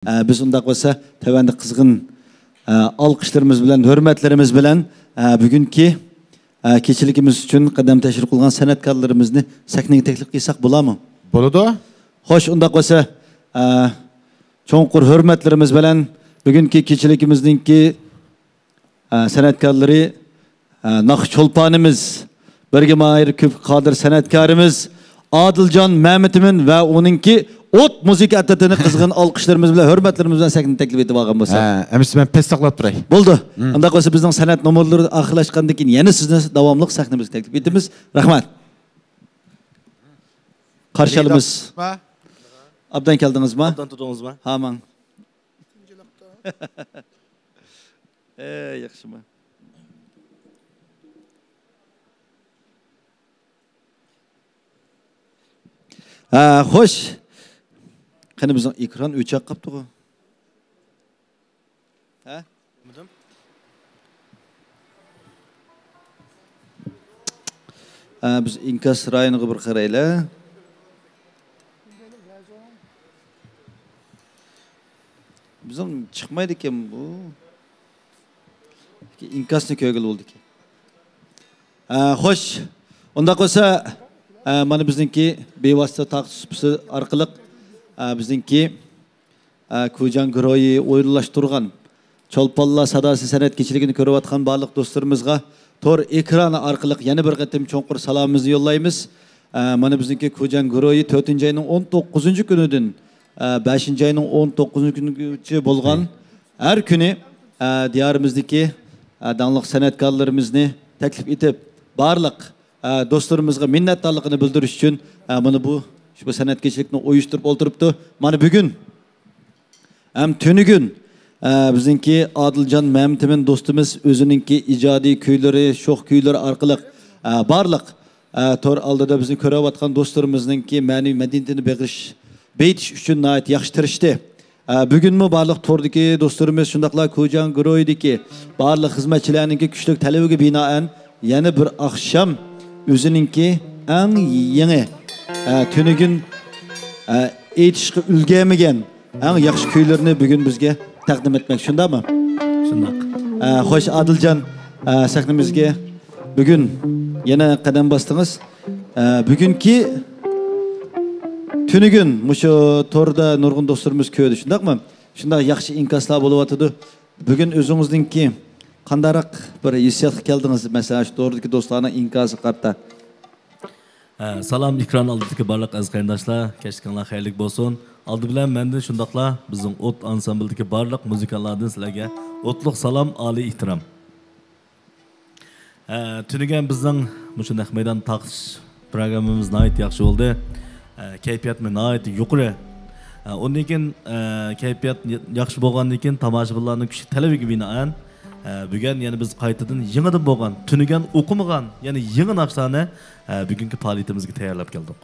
Biz undaq bo'lsa, tövəndə qızğın alqışlarımız bilan, hörmətlərimiz bilan bugünkü keçilikimiz üçün qadam təşkil qılğan sənətkarlarımızı sahnaga təklif qilsak bo'ladimi? Bo'ladi. Xo'sh, undaq bo'lsa, cho'nqur hörmətlərimiz bilan bugünkü keçilikimizdinki sənətkarları Naqsh Çolpanımız, birga mayır köp qadir sənətkarımız Adiljon Ma'mitimin va onunki ot müzik atatını qızğın alqışlarımız bilan, hörmətlərimiz bilan sahnaga təklif etib alğan bo'lsa. Əmis mən pes saqlab turay. Bo'ldi. Undaq bo'lsa bizning san'at nomorlari oxirlashgandan keyin yana sizni davomli sahnamizga taklif etamiz. Rahmat. Qarşılığımız. Abdan keldingizmi? Abdan tutdingizmi? Ha, men. Yaxshimi? Xo'sh. Qani bizning ekran o'chaq qapti-ku. Ha? Biz inkas rayoniga bir qaraylar. Bizning chiqmaydi ekan bu. İnkasni ko'gil bo'ldi ekan. Xo'sh, unda bo'lsa, mana bizningki bevosita taqsisi orqali bizningki Ko'jan Giroyi o'yinlashtirgan Çolpanlar sadası san'at keçiligini ko'rayotgan barliq do'stlarimizga tor ekrani orqali yana bir qatim cho'nqur salomimizni yo'llaymiz. Mana bizningki Ko'jan Giroyi 4-oyning 19-kunidan 5-oyning 19-kunigacha bo'lgan har kuni diyarimizdagi danliq san'atkorlarimizni taklif etib, barliq do'stlarimizga minnatdorligini bildirish uchun mana bu san'at keçilikni uyushtirib o'ltiribdi. Mana bugun ham tunigun bizningki Adiljon Ma'mitimin do'stimiz o'zininki ijodiy kuylari, sho'x kuylari orqali barliq tor oldida bizni ko'rayotgan do'stlarimizninki ma'naviy madaniyatini beytish uchun nihoyat yaxshi tirishdi. Bugunmi barliq tordagi do'stlarimiz shundaqla Ko'jan Giroyidagi barliq xizmatchilarning kuchli talabiga binoan yana bir oqsham o'zininki eng yangi tunigun aytishga ulgurmagan eng yaxshi kuylarni bugun bizga taqdim etmek shundami? Shundoq. Xo'sh, Adiljon, sahnamizga bugun yana qadam bosdingiz. Bugunki tunigun mushu torda nurg'un do'stlarimiz ko'rdi, shundaqmi? Shunday yaxshi inkaslar bo'layotdi. Bugun o'zingizningki qandaroq bir hissiyatga keldingiz, masalan, shu tordagi do'stlarning inkasi qarta. Salam ekran oldidagi barliq aziz qarindoshlar, kechqurunlar xayrli bo'lsin. Aldı bilan menda shundaqla bizning ot ansambldagi barliq muzikallardan sizlarga otliq salom, oliy ehtirom. Tunigan bizning mushunday maydon taqtish programmamiz nihoyat yaxshi bo'ldi. Kayfiyatimiz nihoyat yuqori. Undan keyin kayfiyat yaxshi bo'lgandan keyin tomoshabinlarning kuchli talabiga binoan bugun yana biz qaytadan yangidan bo'lgan, tunigan o'qimagan, ya'ni yangi naqshlarni bugungi faoliyatimizga tayyorlab keldik.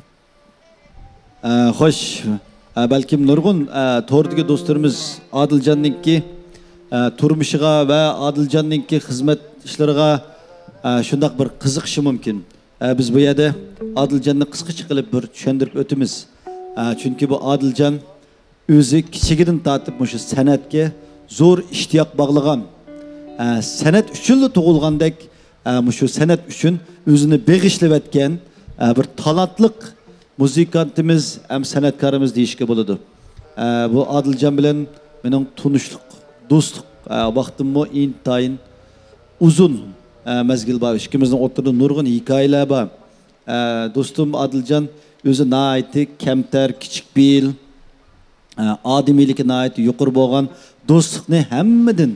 Xo'sh, balkim nurg'un tordagi do'stlarimiz Adiljonninki turmushiga va Adiljonninki xizmat ishlariga shundaq bir qiziqishi mumkin. Biz bu yerda Adiljonning qisqacha qilib bir tushuntirib o'tamiz. Chunki bu Adiljon o'zi kichigidan tortib shu san'atga zo'r ishtiyoq bog'lagan. San'at uchun tug'ilgandek shu san'at uchun o'zini beg'ishlab etgan bir talantliq muzikantimiz ham san'atkorimiz deyishga bo'ladi. Bu Adiljon bilan mening tunishlik, do'stlik vaqtimmo intayin uzun mezgil bor. Ikkimizning o'rtada nurg'un hikoyalar bor. Do'stim Adiljon o'zi nihoyatda kamtar, kichik bil, odimiyligi nihoyat yuqori bo'lgan, do'stlikni hammadan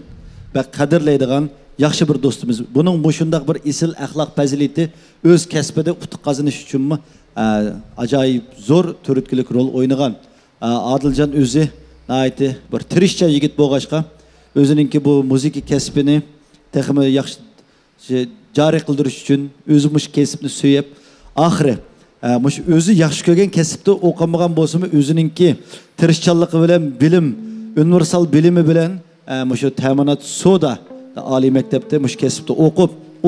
va qadrlaydigan yaxshi bir do'stimiz. Buning bu shundaq bir isil axloq fazilati o'z kasbida utuq qozonish uchunmi ajoyib zo'r turtkilik rol o'ynagan. Adiljon o'zi nihoyatda bir tirishcha yigit bo'lg'achqa o'zininki bu muzika kasbini texmi yaxshi joriy qildirish uchun o'zi mush kasbni suyib, oxiri mush o'zi yaxshi ko'rgan kasbda o'qimagan bo'lsa-mu o'zininki tirishchanligi bilan bilim, universal bilimi bilan mush ta'minot soda oliy maktabda mush kasbda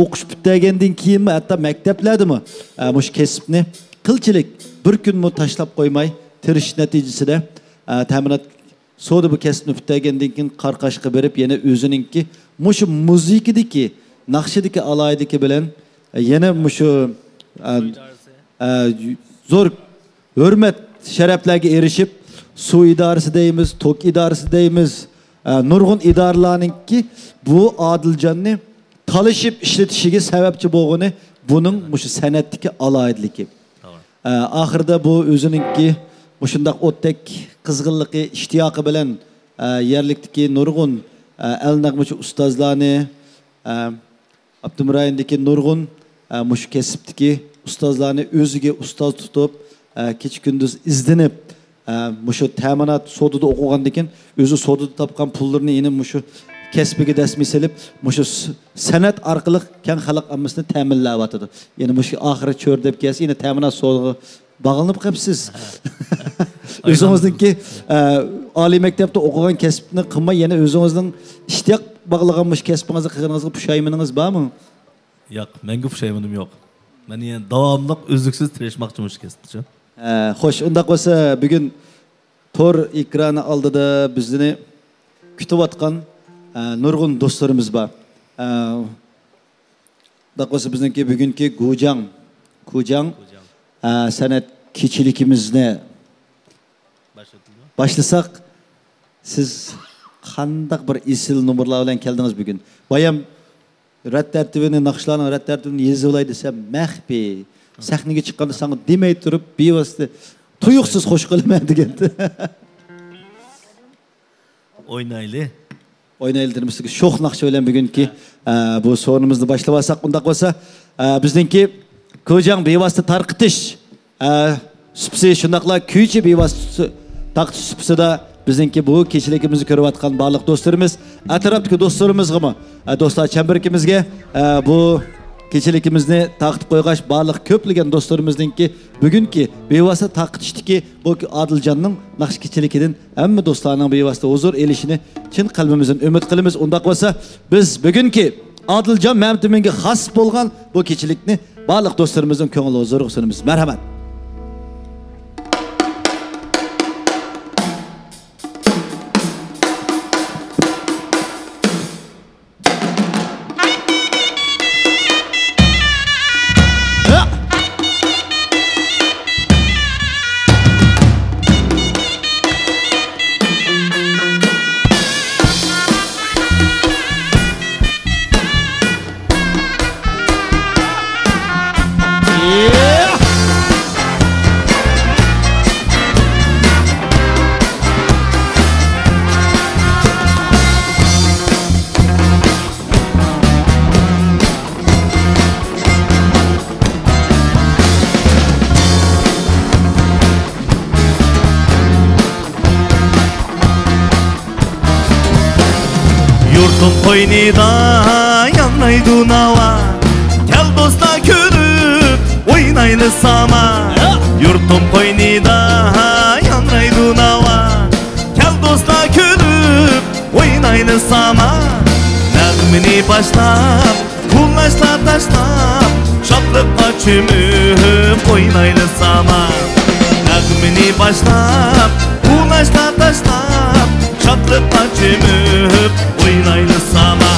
o'qish bitgandan keyinmi hatto maktablardami mush kasbni qilchilik bir kun mu tashlab qo'ymay tirish natijasida ta'minot Soda bu kesipni bitagandan keyin qarqashqa berib yana o'zininki mushu muzikadagi naqshidagi alaydiki bilan yana mushu zo'r hurmat sharaflarga erishib suv idorasi deymiz, tok idorasi deymiz, nurg'un idoralarningki bu Odiljanni talishib ishlatishiga sababchi bo'lgani buning mushu san'atdagi alaydiligi. Oxirida bu o'zininki mushundaq o'tdek qizg'inligi, ishtiyoqi bilan yerlikdagi nurg'un alnag'machi ustozlarni, Abdumrayindagi nurg'un mushu kasbdagi ustozlarni o'ziga ustoz tutib, kecha kunduz izlanib, mushu ta'minot sodida o'qigandan keyin o'zi sodida topgan pullarni yana mushu kasbiga dasmi selib, mushu san'at orqali keng xalq ommasini ta'minlayotdi. Yana mushu oxiri cho'r deb kelsa, yana ta'minot sodiga bağlanıp qapsiz. Özünüzdeki oliy maktabda o'qigan kasbni qilmay yana o'zingizning ishtiyoq bog'laganmish kasbingizga qilganingizga pushaymoningіз bormi? Yo'q, menga pushaymonim yo'q. Men yana davomli uzluksiz tirishmoqchiman kasbda. Xo'sh, unda bo'lsa bugun tor ekrani oldida bizni kutayotgan nurg'un do'stlarimiz bor. Unda bo'lsa bizniki bugungi Gujang san'at kechilikimizni başlasak, siz qandaq bir isil numurlar bilan keldiniz bugün. Bayam rad tartibini, naqshlarning rad tartibini yezib olay desam, maxfi. Sahnaga chiqqanda sana demay turib, bevosita tuyuqsiz qo'shiq qilaman degandi. Oynayli demiştik. Sho'x naqshi bilan bugunki bu so'rimizni boshlab olsak, undaq bo'lsa, bizningki Gujang bevosita tarqitish süpsi shundaqla kuychi bevosita tarqitish süpsida bizningki bu kechiligimizni ko'rayotgan barliq do'stlarimiz, atrofdagi do'stlarimizga, do'stlar chambarikimizga bu kechiligimizni taqib qo'ygash barliq ko'plagan do'stlarimizningki bugunki bevosita tarqitishdagi bu Odiljanning naqsh kechiligidan hamma do'stlarning bevosita huzur elishini chin qalbimizdan umid qilamiz. Undaq bo'lsa, biz bugunki Odiljan mamtiminga xos bo'lgan bu kechilikni barliq do'stlarimizning ko'ngil huzuriga sunamiz. Marhamat. Qo'ynida yanaydi nava, kel do'stlar ko'rib o'ynayli sama. Yurtim qo'ynida yanaydi nava, kel do'stlar ko'rib o'ynayli sama. Nag'mini boshlab, qo'llashlar tashlab, shodlikqa cho'mib o'ynayli sama. Nag'mini boshlab, qo'llashlar tashlab, shodlikqa cho'mib o'ynayli sama.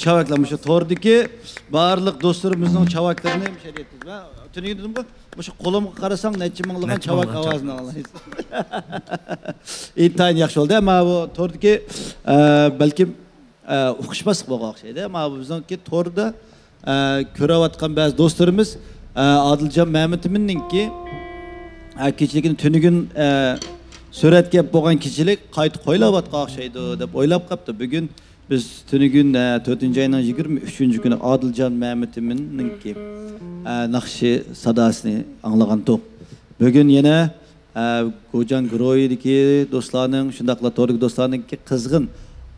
çavaklamış. Tordaki barlık dostlarımızın çavaklarını hemşire ettiniz. Ben tünüyü dedim ki, şu kolumu karasan neçe mыңлаған çavak avazını alayız. İntayın yaxşı oldu ama bu tordaki belki uqışmasıq bolğan şeydi ama bizimki torda körevatkan bazı dostlarımız Adılcan Mehmet'iminninki keçiligin tünügün suratga bo'lgan keçilik qayta qo'ylab atqaq şeydi deb o'ylab qapti. Bugun biz tünügün 4-ayning 23-kuni Adılcan Mehmet'iminninki naqshi sadasını anglagan toq. Bugün yana Gojan Groy'dagi dostlarning, shundaqla to'rdagi dostlarninki qizg'in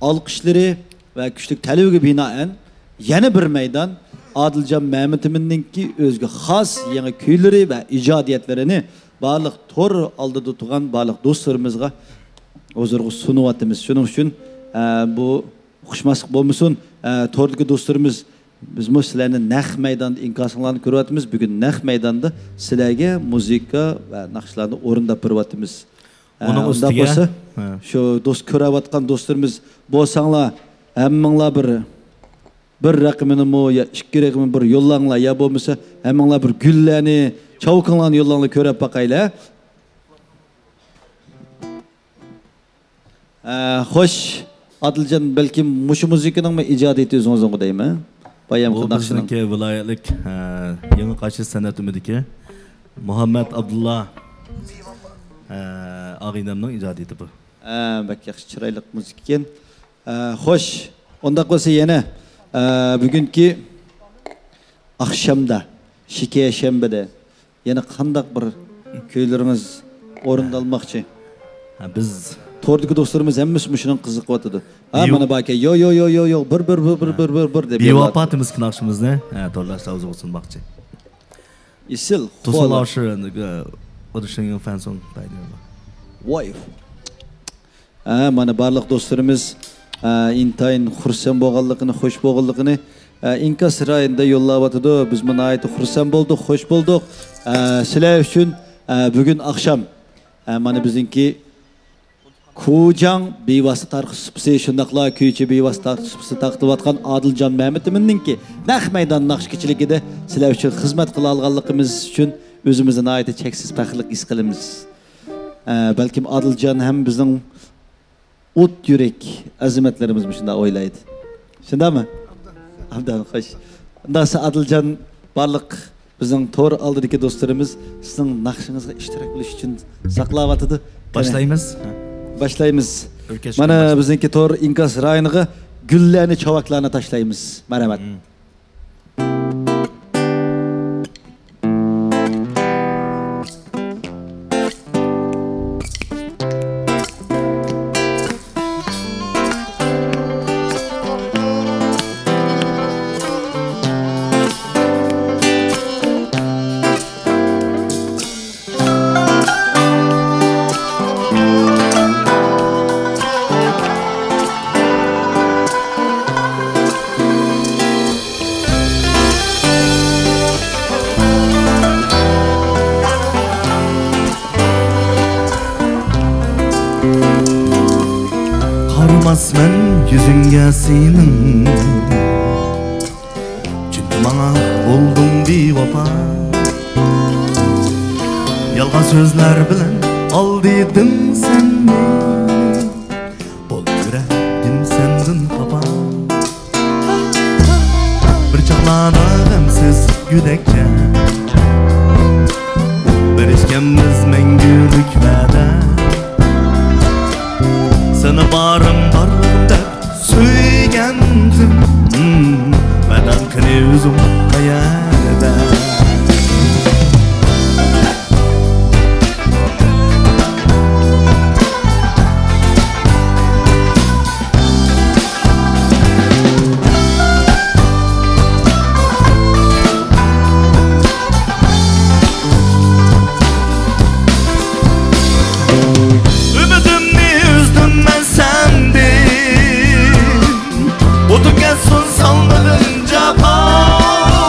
alqishlari va kuchli talabga binoan yana bir maydon Adılcan Mehmet'iminninki o'ziga xos yangi kuylari va ijodiyatlarini barliq tor oldida turgan barliq do'stlarimizga huzurga sunyapmiz. Shuning uchun bu xushmaslik bo'lmasin. Tordagi do'stlarimiz biz sizlarni naq maydonda inkosinglarni ko'ryapmiz. Bugun naq maydonda sizlarga muzika va naqshlarni o'rindab beryapmiz. Uning ustiga shu do'st ko'rayotgan do'stlarimiz bo'lsanglar, hammanglar bir raqamini mo ya ikki raqamini bir yo'llanglar ya bo'lmasa hammanglar bir gullarni, chavkinglarni yo'llanglar ko'rib baqaylar. Xo'sh, Adılcan belki mushu muzikaning ijodiyati o'zingizga deymi? Bayam qilnaqshining ki viloyatlik yangi qashi san'at umidiki Muhammad Abdullah ağaynamning ijodiyati bu. Bak yaxshi chiroyli muzika ekan. Xo'sh, unda bo'lsa yana bugungi akşamda, Şikeya shanbada yana qandaq bir kuylaringiz o'rindalmoqchi? Biz Tordagi do'stlarimiz hammasi mushuning qiziqyotdi. Mana baka yo bir deb. Bevapatimiz naqshimizni torlashda o'ziga sunmoqchi. Isil. To'salashi o'dishning fansong paydo. Voy. Mana barliq do'stlarimiz intayin xursand bo'lganligini, xush bo'lganligini inkas rayonida yo'llayotdi. Biz mana aytib xursand bo'ldik, xush bo'ldik. Sizlar uchun bugun akşam mana bizningki Kujang bevosita tarqishibsi, shundaqla kuychi bevosita tarqishibsi taqdilayotgan Adılcan Mehmet'iminninki naq maydon naqshkichiligida sizlar uchun xizmat qila olganligimiz uchun o'zimizni ayta cheksiz faxrlik his qilamiz. Balkim Adılcan ham bizning o't yurak azimatlarimiz shunda o'ylaydi. Shundami? Abdan xo'sh. Undaqsa Adılcan barliq bizning to'r oldidagi do'stlarimiz sizning naqshingizga ishtirok qilish uchun saqlayotdi. Boshlaymiz. Başlayımız. Mana bizniki tor inkas rayoniga gullarni, chavaklarni tashlaymiz. Marhamat. Qarmasman yüzünge senin, çünkü bana oldun bir vapa. Yalgan sözler bilen aldıydım sen beni, bol yüreğim sendin kapa. Bir çağlana gamsiz güdekçe, bir işkemiz mengülük vədə. Seni barımda söygendim, benden kini üzüm hayalde. Otur gelsin salmadın cevap.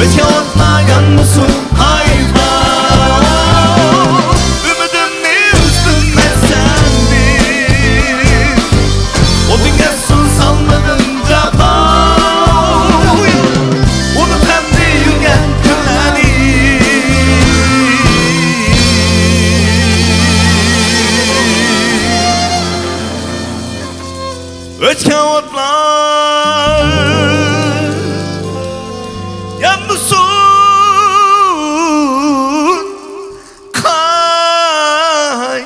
Ötken otlayan musun hayva Ümidimni üzdüm ben sendin O dünya su salmadın caba Unut emdi yürgen günleri Ötken otlar yanmışsın kay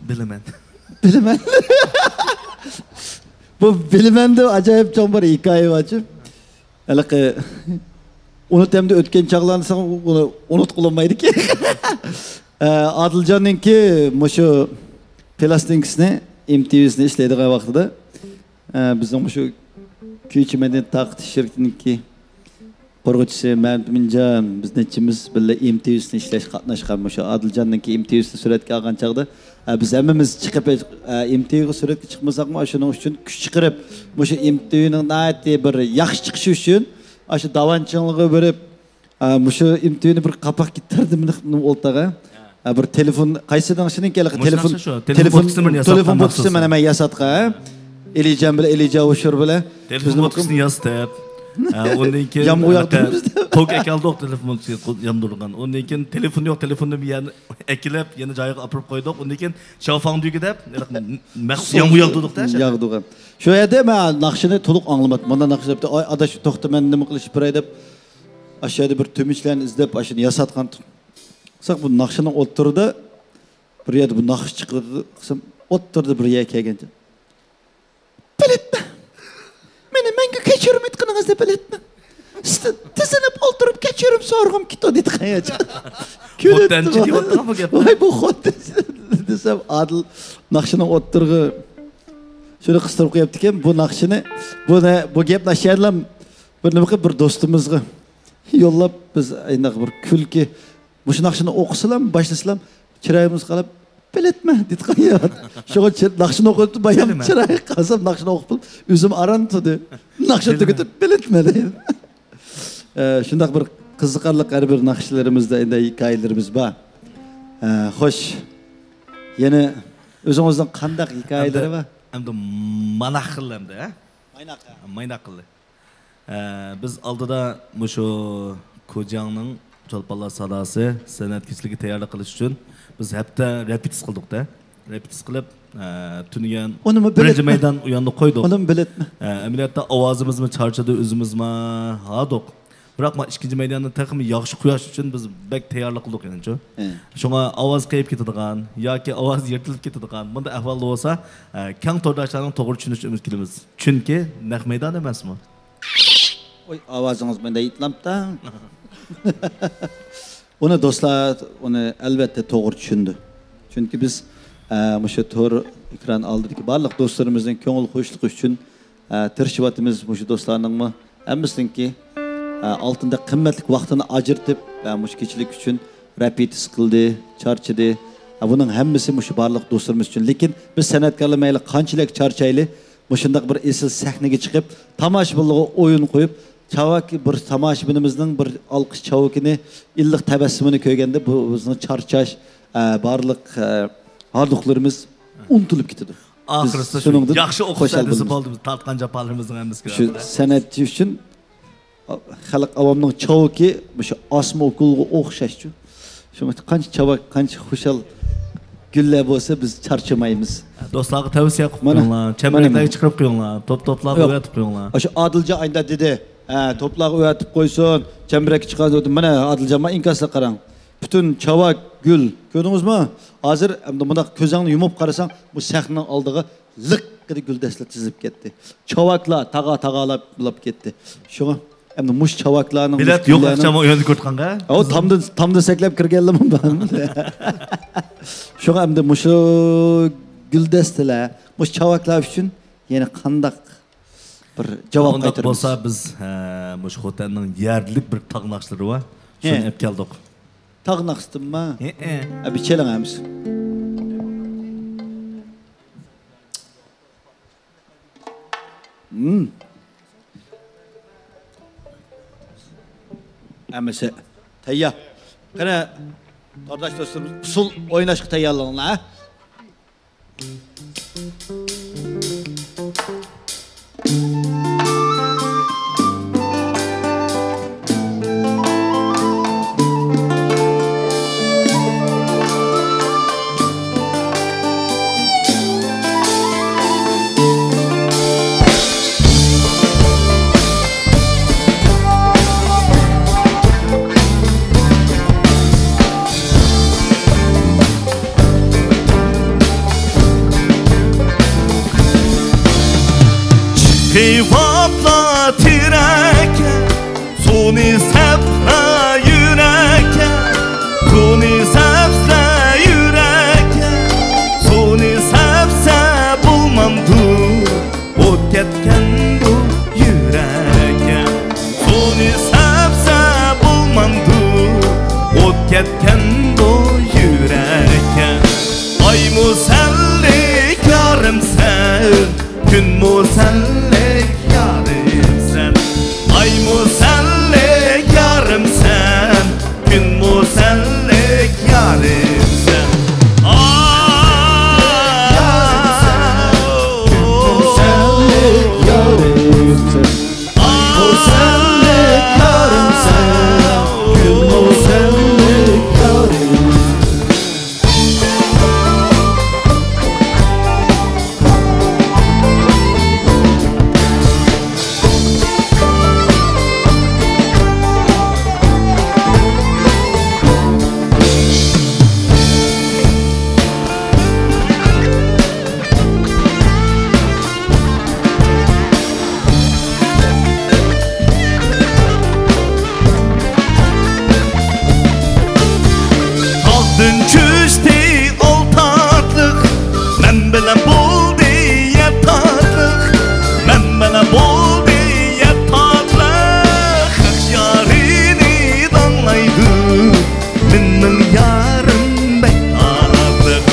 Bilemen. Bilemen. Bu Bilemen'de acayip çok bir hikaye var. Hele unut hem de ötken çağlarını sana onu unut kullanmaydı ki. Adılcan'ın ki şu plastinkisini MTV'sini işlediği vaxtıda bizim şu Köyçi Medeniyet Taqti şirketinin ki Qorg'uchisi Mincan biz neçimiz birle MTV'sini işleş qatnaşqan şu Adılcan'ın ki MTV'sini suratga olgan chaqda biz hammamiz chiqib MTV'ga suratga chiqmasaqmi shuning uchun kuch chiqarib o'sha MTV'ning nayati bir yaxshi chiqishi uchun shu davanchiligiga berib shu MTV'ni bir qapoq gitardim o'ltaga bir telefon qaysidan shuningki telefon boksini mana men yasatqa Elican bilan Elica o'shur bilan telefon boksini yastab ondan keyin tok ekaldoq telefon yandırgan. Ondan keyin telefon yo'q, telefonni bir yerni ekilib, yana joyiga olib qo'ydik. Ondan keyin şafang düyge deb, maxsus yam uyaqdirdik-da. Yaqdirgan. Shu yerda men naqshini to'liq anglamadim. Mana naqsh debdi, "Ay adash to'xta, men nima qilishib biray" deb aşağıda bir tümüçlerini izlep aşını yasatgan. Qısak bu naqshini o'ttirdi. Bir yerda bu naqsh chiqdi. Qisam o'ttirdi bir yerga kelganda. Biletme. Meni menga kechirim etqiningizda biletme. Tizinib o'ltirib kechirim so'rg'im kito dedi qayacha. Xotdanchi deyotgan bu gap. Voy bu xotdan desam Adil naqshini o'ttirgi shuni qistirib qo'yapti ekan. Bu naqshini bu gapni ashyalam bir nima qilib bir do'stimizga yo'llab biz aynoq bir kulki bu naqshini o'qisalam boshlasalam chiroyimiz qalab biletme dedi qo'yat. Şoğa naqshini o'qib bayam chiroy qasam naqshini o'qib o'zim aran tudi. Naqshni tugatib biletme dedi. Shundaq bir qiziqarli har bir naqshlarimizda endi hikoyalarimiz bor. Xo'sh. Yana o'zingizdan qanday hikoyalar bor? Endi manaqillamda, ha? Maynaqilli. Biz oldida shu Ko'jangning Cho'lponlar sadasi san'atkorligi tayyorlik qilish uchun biz hafta repetitsiya qildik-da. Repetitsiya qilib, tunigan birinchi maydon u yoqda qo'ydik. Uni biletmi? Amaliyotda ovozimizni charchadi, o'zimizmi hadik. Biroq men ikkinchi maydonni taqimi yaxshi quyosh uchun biz bek tayyorlik qildik endi-ku. Shunga ovoz qayib ketadigan yoki ovoz yirtilib ketadigan bunday ahvol bo'lsa, kang tordashlarning to'g'ri tushunishimiz kelamiz. Chunki naq maydon emasmi? Oy, ovozingiz menda yitlamda. Onu dostlar, onu elbette doğru düşündü. Çünkü biz şu tor ekran aldırdık. Barlıq dostlarımızın köngül hoşluğu için tırşıvatımız şu dostlarının mı? Emmisin ki altında kıymetlik vaktini acırtıp şu keçilik için repetis kıldı, çarçıdı. Bunun hemmisi şu barlıq dostlarımız için. Lekin biz sanatkarlı meyli kançılık çarçaylı şundak bir esil sahneye çıkıp tamaşalığı oyun koyup Çavak bir tamaşbinimizin bir alkış çavukini illik tebessümünü köygende bu bizim çarçaş barlık harduklarımız unutulup gitti. Ahırısı şu yaxşı oxuşadızı oldumuz tartqan japalarımızın hemimiz şu sanatçı için halk avamның çavuki şu asma okulga oxşaşçı. Şu qancha çavak qancha xushal güller bo'lsa biz charchamaymiz. Do'stlarga tavsiya qilib qo'yinglar, chambaraklarga chiqarib qo'yinglar, to'p-to'plar o'yatib qo'yinglar. Shu Adilja ayda dedi, to'plarga o'yatib qo'ysin, chambarakka chiqadi dedi. Mana Adilja men inkasga qarang. Bütün çavak, gül, ko'rdingizmi? Hozir bunda ko'zingni yumib qarasang, bu sahnaning oldiga liq qilib guldastlar tizib ketdi. Çavaklar taga-tagalab bulab ketdi. Shunga endi mush çavaklarning bilet yo'q aqcham o'yinni ko'rtqanga. O tamda saklab kirganlar ben. Şuna endi mushu guldastalar, mush çavaklar uchun yine kandak bir cevap Ondak qaytaramiz. bolsa biz mush xotanning yerlik bir taqnaqçılары var. Şunu ep keldik. Taqnaqsın mı? Bir çelengemiz. Əməsə tayya. Qara qardaş dostlarımız usul oynaşıq tayyarlığına. Heyvatla tireke, suni sepre yüreke, suni sepse yüreke, suni sepse bulmamdu, ot ketken bu yüreke, suni sepse bulmamdu, ot ketken bu yüreke. Ay musellik yarım sen, gün musellik yarım sen, ay musellik yarım sen, gün musellik yarım sen. Düştü ol tatlık, men bilen bol diye tatlık, men bilen bol diye tatlık. Hak yarini danlaydı, benim yarım bek tatlık.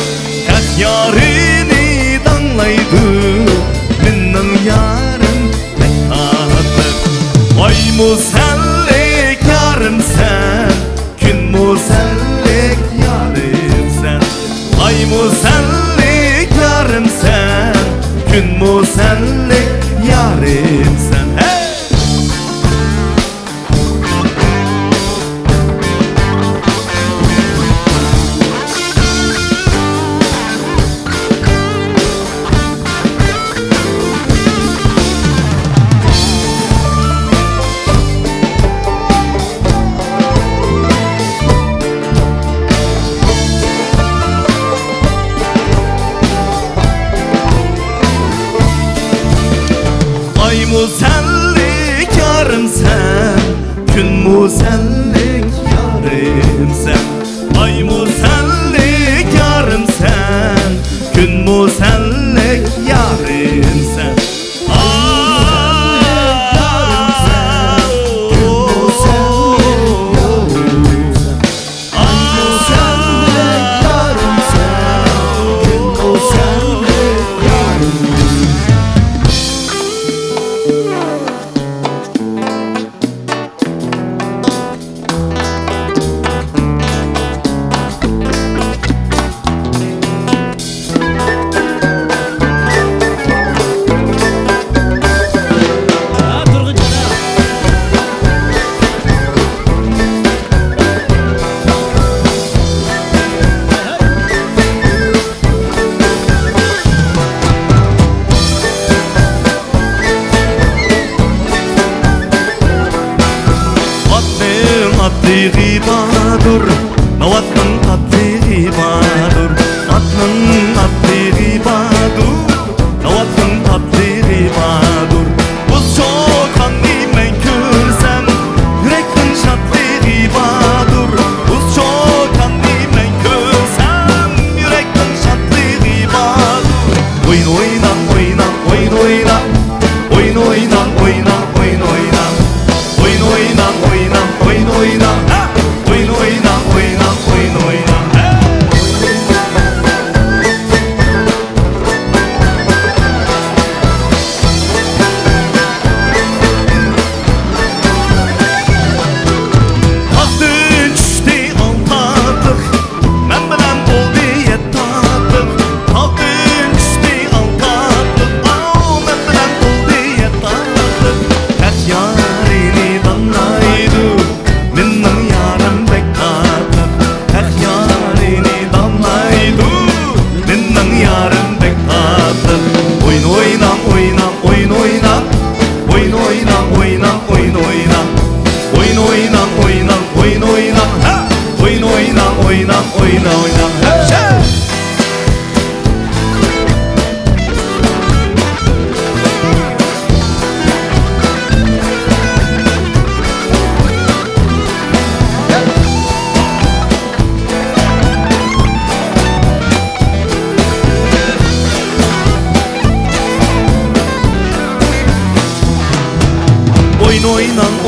Hak yarini danlaydı, benim yarım bek tatlık. Ay musellik yarım sen, gün musellik yarım sen, ay musellik yarım sen, gün musellik yarım sen. Hey! Ay musellik yarım sen, gün musellik yarım sen, ay musellik yarım sen, gün musellik yarım sen.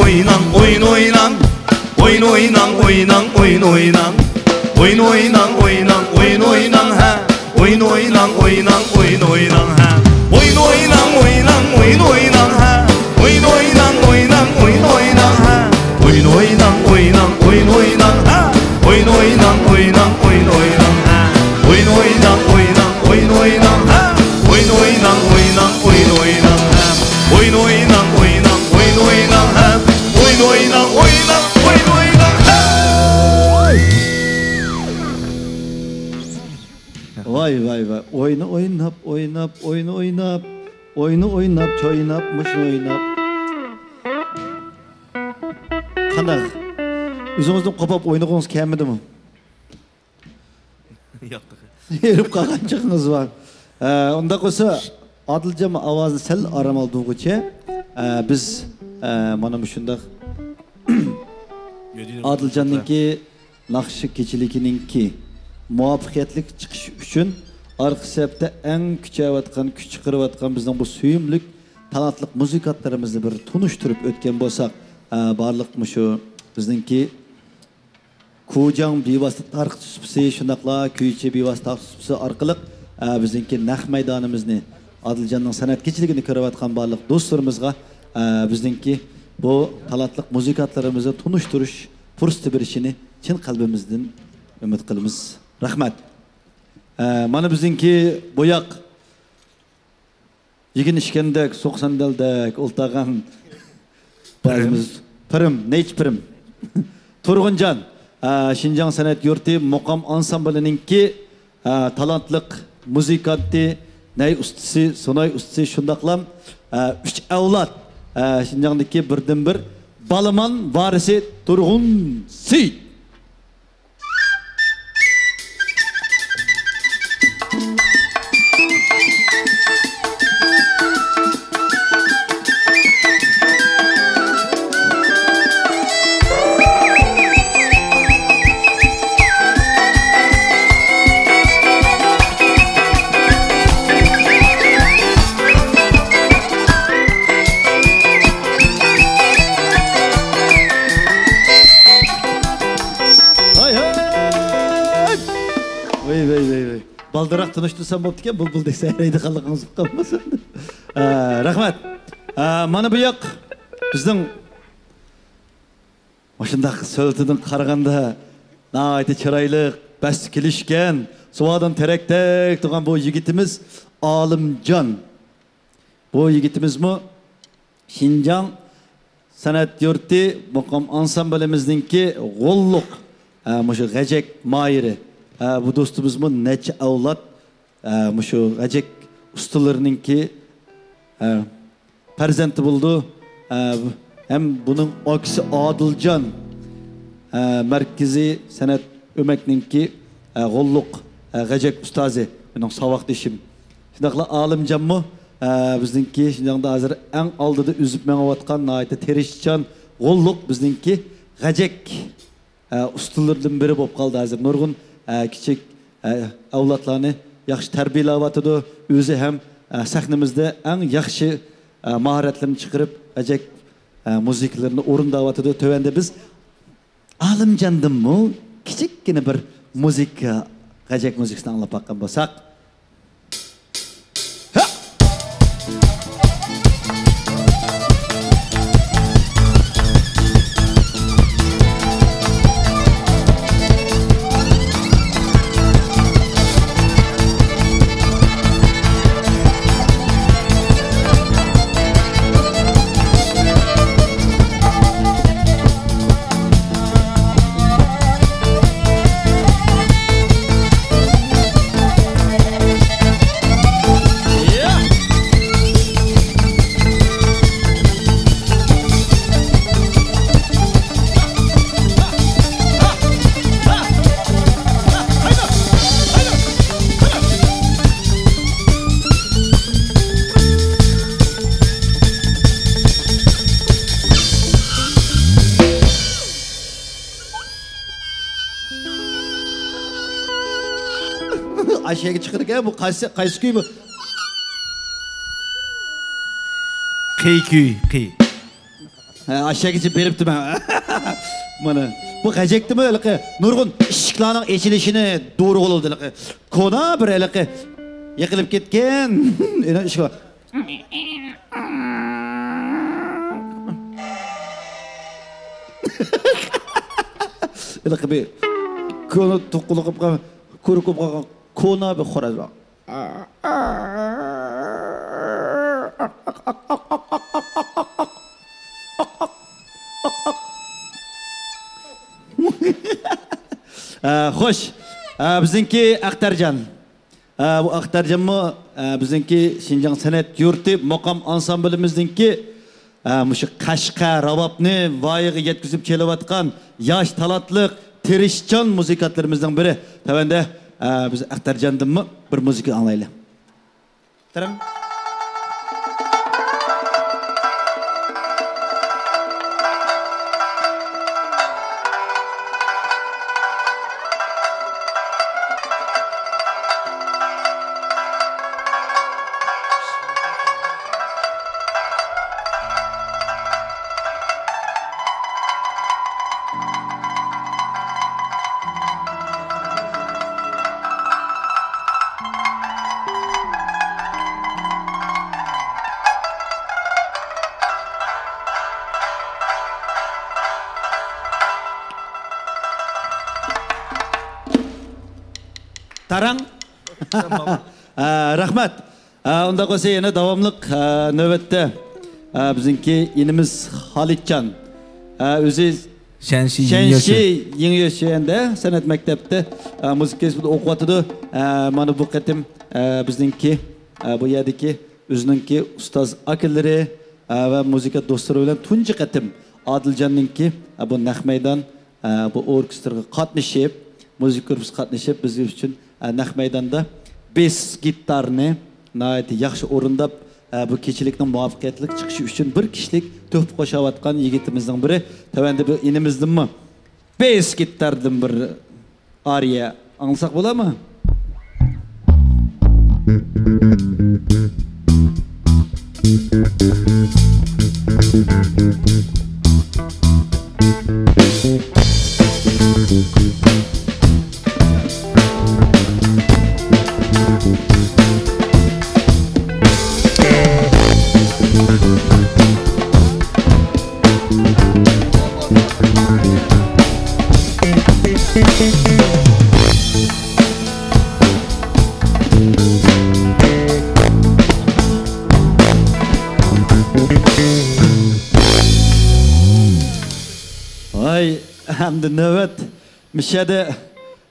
oynan oyun oynan oyun oynan oynan oyun oynan oyun oynan oynan oyun oynan ha oyun oynan oynan oyun oynan ha oyun oynan oynan oyun oynan ha oyun oynan oynan oyun oynan ha oyun oynan oynan oyun oynan ha oyun oynan oynan oyun oynan ha oyun oynan oynan oyun oynan ha oyun oynan oynan oyun oynan ha oyun oynan oynan oyun oynan ha oyun oynan oynan oyun oynan ha. Vay vay vay. Oyunu oynap oynap oyunu oynap oyunu oynap çoynap mışın oynap. Qanaq? O'zingizdan qopab o'ynag'ingiz kelmadimi? Yo'q. Erib qolgan chiqingiz bor. Unda bo'lsa Adiljon ovozni sal aramaldugicha biz mana shundaq Adiljonninki naqshi kechiligininki muvaffaqiyatli chiqish uchun arqa safda eng kuchayotgan, kuch chiqarayotgan bizning bu suyumlik talantli muzikantlarimizni bir tunishtirib o'tgan bo'lsak, barliq shu bizningki Kujang bevosita tarix suspisi, shundaqla kuychi bevosita tarix suspisi orqali bizningki naq maydonimizni, Adiljonning san'at kechiligini ko'rayotgan barliq do'stlarimizga bizningki bu talantli muzikantlarimizni tunishtirish fursati berishini chin qalbimizdan umid qilamiz. Rahmat. Mana bizningki bo'yoq yigin ishkandek, so'q sandaldek o'ltagan bazimiz Pirim, nech pirim. Turg'unjon, Şinjan San'at Yurti Muqam Ansamblininki talantli muzikanti, ney ustasi, sonay ustasi shundaqlam 3 avlod Şinjandagi birdan bir Balaman varisi Turg'unsi. Baldırak tanıştırsam boptu ki bul dese hereydi qalığınız qalmasın. Rahmat. Mana bu yoq bizning oshundaq so'ltidan qaraganda nayta chiroyli, bas kelishgan, suvadan terakdek turgan bu yigitimiz Olimjon. Bu yigitimizmi Şinjan San'at Yurti Muqam Ansamblimizninki g'olluq mushu g'ajak mayiri. Bu dostumuzmun neçe avlat şu g'ajak ustalarınınki farzandi buldu. Hem bunun aksi Adiljon Merkezi San'at Ömekninki g'olluq g'ajak ustazi. Benim savaqdishim. Shundaqla Olimjonmi bizningki Şinjanda hozir eng oldida uzib mengayotgan nayta terishchan g'olluq bizningki g'ajak ustalardan biri bo'lib qoldi hozir. Nurg'un küçük avlatlarını yaxşı tərbiyələvatıdı. Özü hem sahnimizde en yaxşı maharetlerini çıkarıp acayip müziklerini orundavatıdı. Tövende biz Olimjondan mı kichikgina bir muzika, g'ajak muzikasini anglab baqqan bo'lsak. Aşağıya çıkırken bu kayısı köy bu. Kıy. Aşağıya beripti ben. Mana bu qajekti mi öyle nurgun ışıklarning echilishini doğru oldu öyle. Kona bir öyle yıkılıp ketken. Ene ışık. Öyle bir konu toqulup qalgan, ko'rib qalgan kona bir xo'raz bor. Xo'sh, bizniki Aqtarjon. Bu Aqtarjonmi bizniki Şinjan san'at yurti maqom ansamblimizninki mushu Qashqa rabobni voyaga yetkazib kelayotgan yosh talantliq tirishchan muzikantlarimizdan biri. Tavanda biz Aqtarjondanmi bir muzika anglaylik. Taram. Tarang. Rahmat. Onda qo'sa yana davomliq navbatda bizniki inimiz Xolidjon. O'zi Shanshi Yengyoshi endi san'at maktabida muzika institutida o'qiyotdi. Mana bu qatim bizniki bu yerdagi o'zininki ustoz akillari va muzika do'stlari bilan tunji qatim Odiljonninki bu naq maydon bu orkestrga qatnashib, muzika guruhi qatnashib biz uchun naq maydonda 5 gitarni nayet yaxshi o'rindab bu kechilikning muvaffaqiyatli chiqishi uchun bir kishilik to'p qo'shayotgan yigitimizning biri. Tavanda bu inimizdanmi 5 gitardan bir ariya anglasak bo'ladimi? Hamda navbat mishada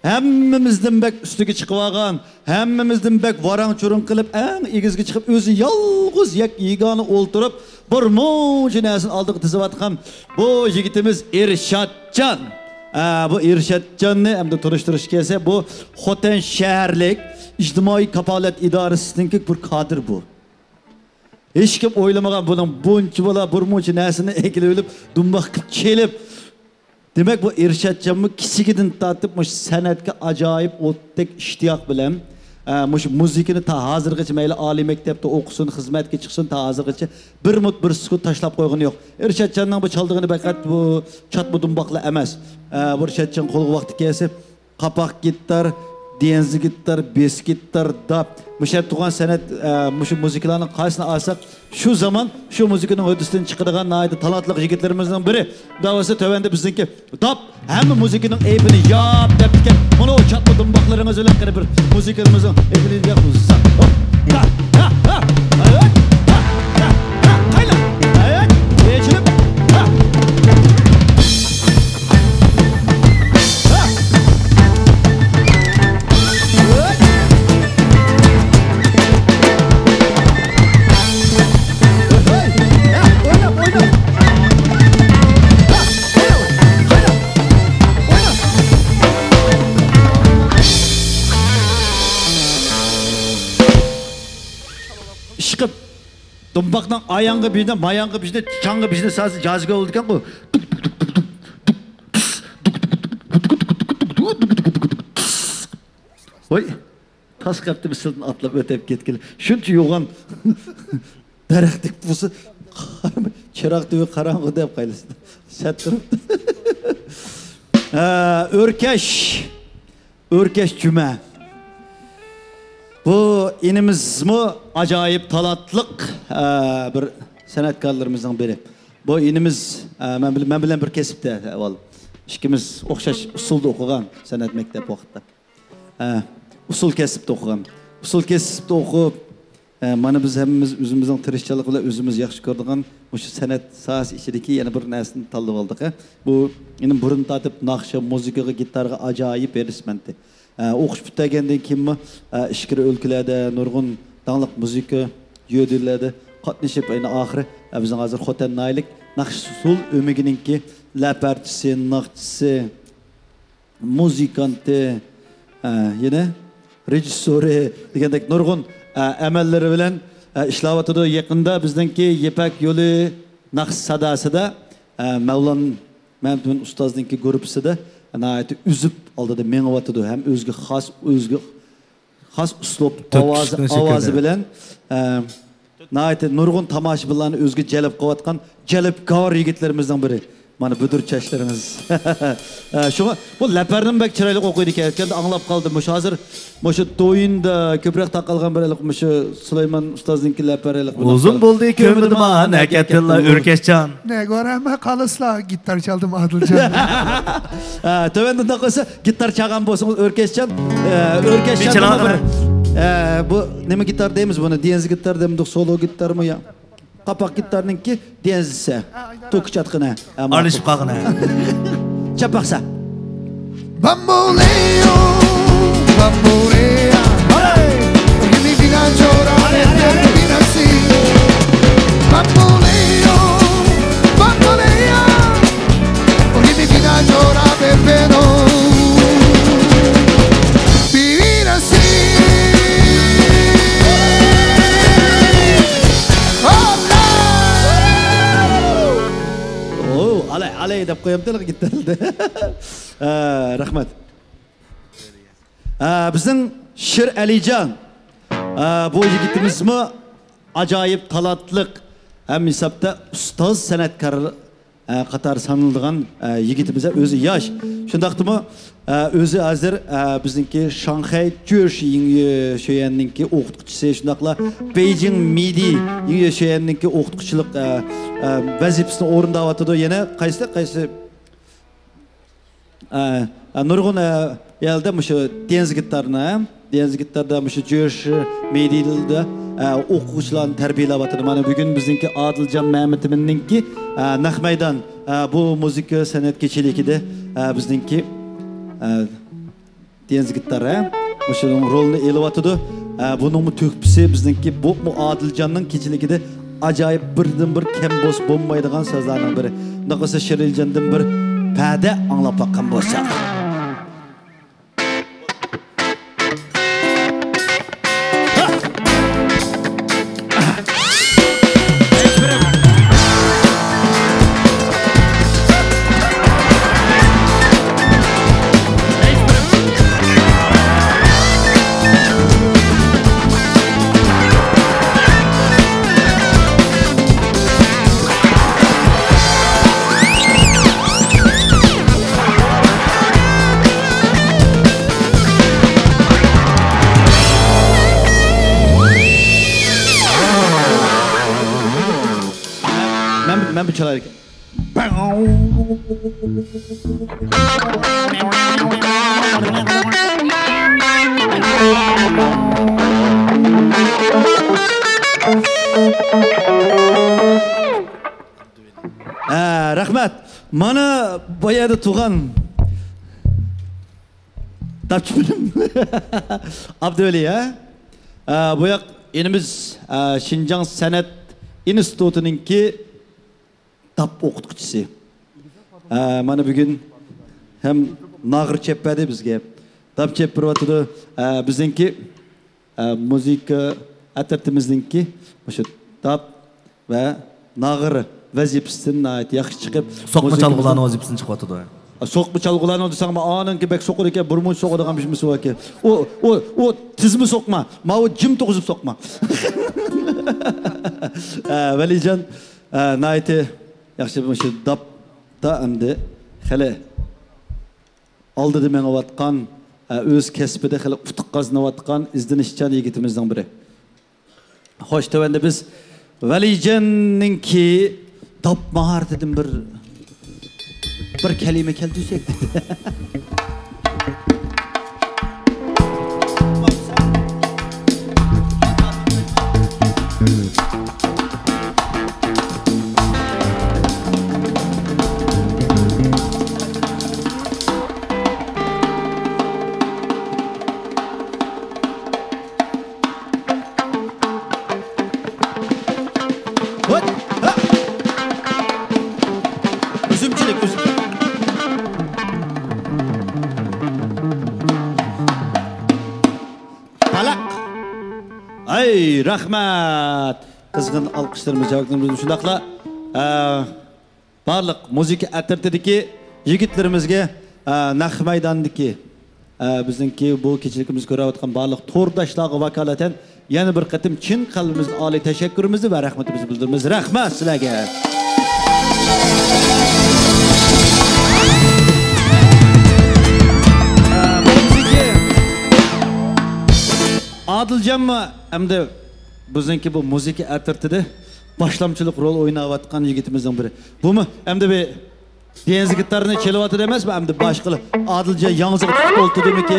hammamizdan bak ustiga chiqib olgan, hammamizdan bak varang churun qilib, eng egizga chiqib o'zi yolg'iz yegona o'ltirib, bir muncha narsani oldiga tizayotgan bu yigitimiz Ershadjon. Bu Ershadjonni hamda turishtirish kelsa, bu Xotan shaharlik ijtimoiy kafolat idorasininki bir kadr bu. Hech kim o'ylamagan buning buncha bola bir muncha narsani ekilib olib, dumboq qilib kelib demek bu Ershadjonmi kichigidin tatib mush san'atga ajoyib o'tdek ishtiyoq bilan mush muzikani ta hozirgacha mayli oliy maktabda o'qisin, xizmatga chiqsin, ta hozirgacha bir sukut tashlab qo'ygani yo'q. Ershadjonning bu chaldığını faqat bu chatbu dumboqlar emas. Bu Ershadjon qo'lga vaqti kelsa, qapoq gitar, denzi gitar, bes gitar, dab mushat tuğan san'at mush muzikalarning qaysini olsak, şu zaman şu muzikaning o'disidan chiqadigan nayda talantli yigitlarimizdan biri. Davası tövende bizniki dab hamma muzikaning aybini yop debdikan. Mana o chatbu dumboqlaringiz bilan qara bir muzikarimizning aybini yopsak. Ha ha ha. Evet. Ha ha ha. Qayla. Evet. Geçilib. Ha. Çıkıp dumbaktan ayağını birine, mayağını birine, çangı birine sadece cazgı olurken bu. Oy, tas kaptı bir sırtını atlayıp ötep getkili. Şunca yoğan derektik busu Çırak tüyü karanğı dep kayılsın. Şattırıp. Örkeş cüme. Bu inimiz mi acayip talatlık bir sanatkarlarımızdan biri. Bu inimiz ben bilen bir kesipte. İkimiz okşaş usulda okugan sanat mektep vakitte. Usul kesipte okugan. Usul kesipte okup mana biz hemimiz özümüzün tirişçilik bilen özümüz yaxşı gördüğün bu sanat sahası içindeki yana bir narsani tanlab oldik. Bu inin burun tatıp naqsha, muzikaga, gitarga acayip erişmenti. O'qish bitgandan keyin ishkir o'lkalarda nurg'un danglik muzika yo'dillarda qatnashib ayni oxiri bizning hozir xotin naylik naqsh usul o'migininki laparchisi, naqchisi, muzikanti, yana rejissori degandek nurg'un amallari bilan ishlayotdi. Yaqinda bizningki Yepak yo'li naqsh sadasida Mavlon Mamdun ustozninki gruppisida nəhayət üzüb aldı menğavatıdı. Hem özgü xas uslub avazı bilen nəhayət nurgun tamaşaçılarını özgü cəlb qıvatqan cəlbkar yigitlerimizden biri. Mana büdür çeşlerimiz. Şuna bu laparning bak chiroyli o'qiydi ekan. Anglab qoldim. Mush hozir mushu to'yinda ko'proq taqalgan birlik mushu Sulaymon ustozning laparlik. Uzun bo'ldi ko'midim nakatilla Örkeşcan. Ne göreme kalırsla gitar çaldım Adılcan. Tövende taqasa gitar çalgan bolsanız Örkeşcan. Bu nima gitar deymiz bunu? Deniz gitar demdik, solo gitar mı ya? Kapak gitarınınki denzisi. Tuk çatkına. Arışıp kalkına. Çapaksa. Bamboleo, bambolea. Porque mi vida llora desde mi nacido. Bamboleo, bambolea. Porque mi vida llora de pena. Vivir así. Alay deb qo'yamdilar gitarda. Rahmat. Bizning Shir Alijon bu yigitimizmi acayip talatlık hem hesapta ustoz sanatkar qatar sanıldıgan yigitimize özü yaş. Şundaqtımı özü hazır bizningki Shanghai Jushi şöyenninki o'qituvchisi şundaqla Beijing Midi şöyenninki o'qituvchilik vazifasini o'rindayotdi. Yana qaysi nurg'un yalda mushu deniz gitarda mushu Jushi Midida o'quvchilarni tarbiyalayotdi. Mana bugun bizningki Adiljon Ma'matiminninki naq maydon bu muzika san'at kechiligida bizningki deniz gitarı mushuning rolini elyotdi. Buning tökpisi bizningki bu Adiljonning kechiligida acayip birdan bir kem bo's bo'lmaydigan so'zlarning biri. Naqasa Shiriljondan bir pada anglab baqqan bo'lsak. Ben bir çalarken. Rahmat. Mana boyada tuğan. Tapçıpırım. Abdüveli ya. Boyak inimiz Şinjan Sanat İnstitutu'nunki tap o'qituvchisi. Mana bugun hem nag'ir chepadi bizga. Tap chepirotdi. Bizningki muzika atartimizningki o'sha tap va nag'ir vazifasidan yaxshi chiqib, so'qma chalg'ularning vazifasini chiqyapti. So'qma chalg'ularni desang, ananki bek so'qir ekan, burmun so'qadigan bishmisi bor ekan. O tizmi so'qma, ma o jim to'g'izib so'qma. Valijon Naiti yaxshi shu dapda endi hali oldida mengayotgan o'z kasbida hali utuq qozonayotgan izlanishchan yigitimizning biri. Xo'sh, tövende biz Valijonninki dap maharatidan bir kalima keltirsak. Ay, rahmat. Kızgın alkışlarımız, cevaplarımız şundaqla barliq muzika atirtidiki yigitlarimizga naq maydondagi bizningki bu kechilikimiz ko'rayotgan barliq to'rdoshlarga vakolatan yana bir qatim chin qalbimizdan oliy tashakkurimizni va rahmatimizni bildiramiz. Rahmat sizlarga. Adiljanmi hamda bizningki bu muzika atirtida boshlamchilik rol o'ynayotgan yigitimizning biri. Bumi hamda bir dengiz gitarını çalıvatı demez mi? Hem de başkalı Adilcan yalnızlık tutup oldu demek ki,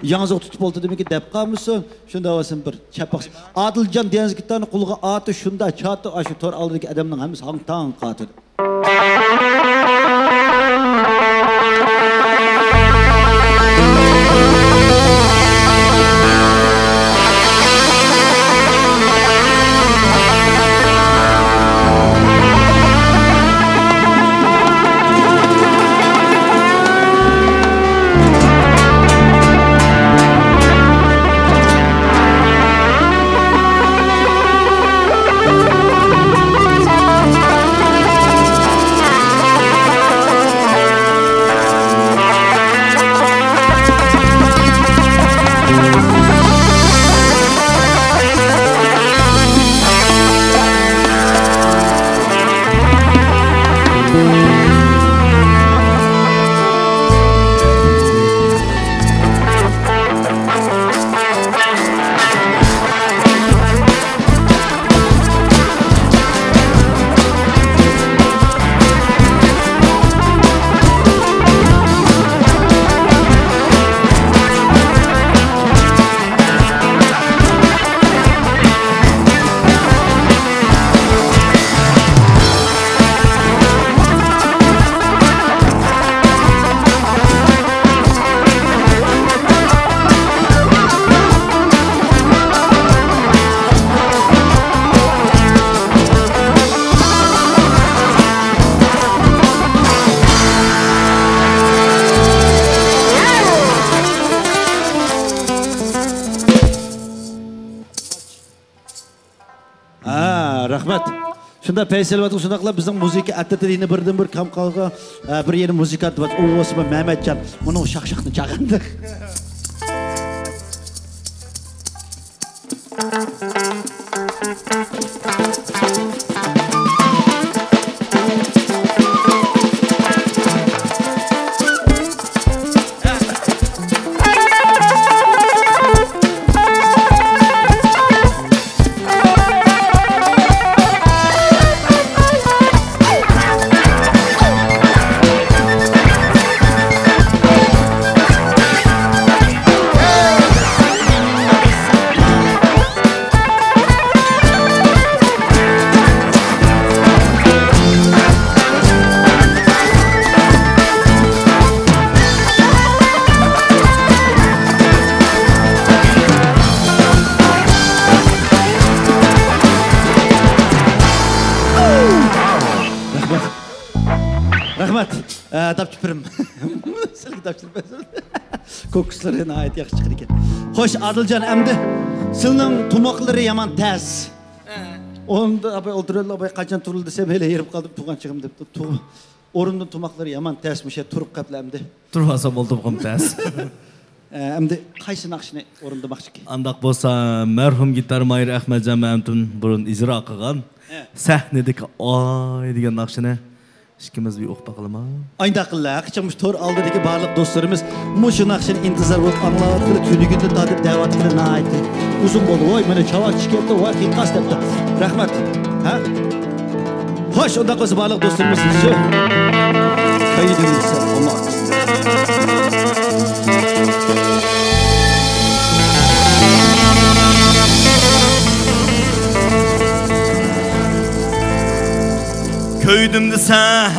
yalnızlık tutup oldu demek ki dep kalmışsın. Şunda havasın bir çapak. Adilcan dengiz gitarını kulağa atı şunda çatı aşı tor aldaki adamın hemisi hangtan katı. Rahmat. Şunda Faysal vatı şundaqla bizning muzika attirtini birdan bir kamqalga bir yeni muzika atvat. O ismi Mehmetcan. Bunu şaqşaqni chaqirdi. Rahmat. Tapçıpırım. Sizlarga tapşırıp kokusları nəhayət yaxşı çıxır ekan. Xoş Adilcan əmdi. Sizning tumoqlari yaman tez. Onda abay o'tirib abay qachon turildi desem hele yerib qoldim tuğanchig'im deb. O'rimdan tumoqlari yaman tezmiş turib qapla əmdi. Turmasa bo'ldim tez. Əmdi qaysi naqshni o'rindamoqchi? Andaq bo'lsa, marhum gitar Mayr Ahmadjon Mamtun burun ijro qilgan sahnedeki ay degan naqshini ikimiz bir o'qib bakalım ha. Aynı akıllı. Akşammış tor aldığındaki barlık dostlarımız muşun akşam intizar olup anlavattığı tünü günde tadıp devattığı naiti. Uzun bolu. Oy bana çavak çıkarttı. Oy hikas yaptı. Rahmet. Ha? Hoş ondan kozu barlık dostlarımız. Şu. Kayıdınız sen. Allah. Köydümdü sen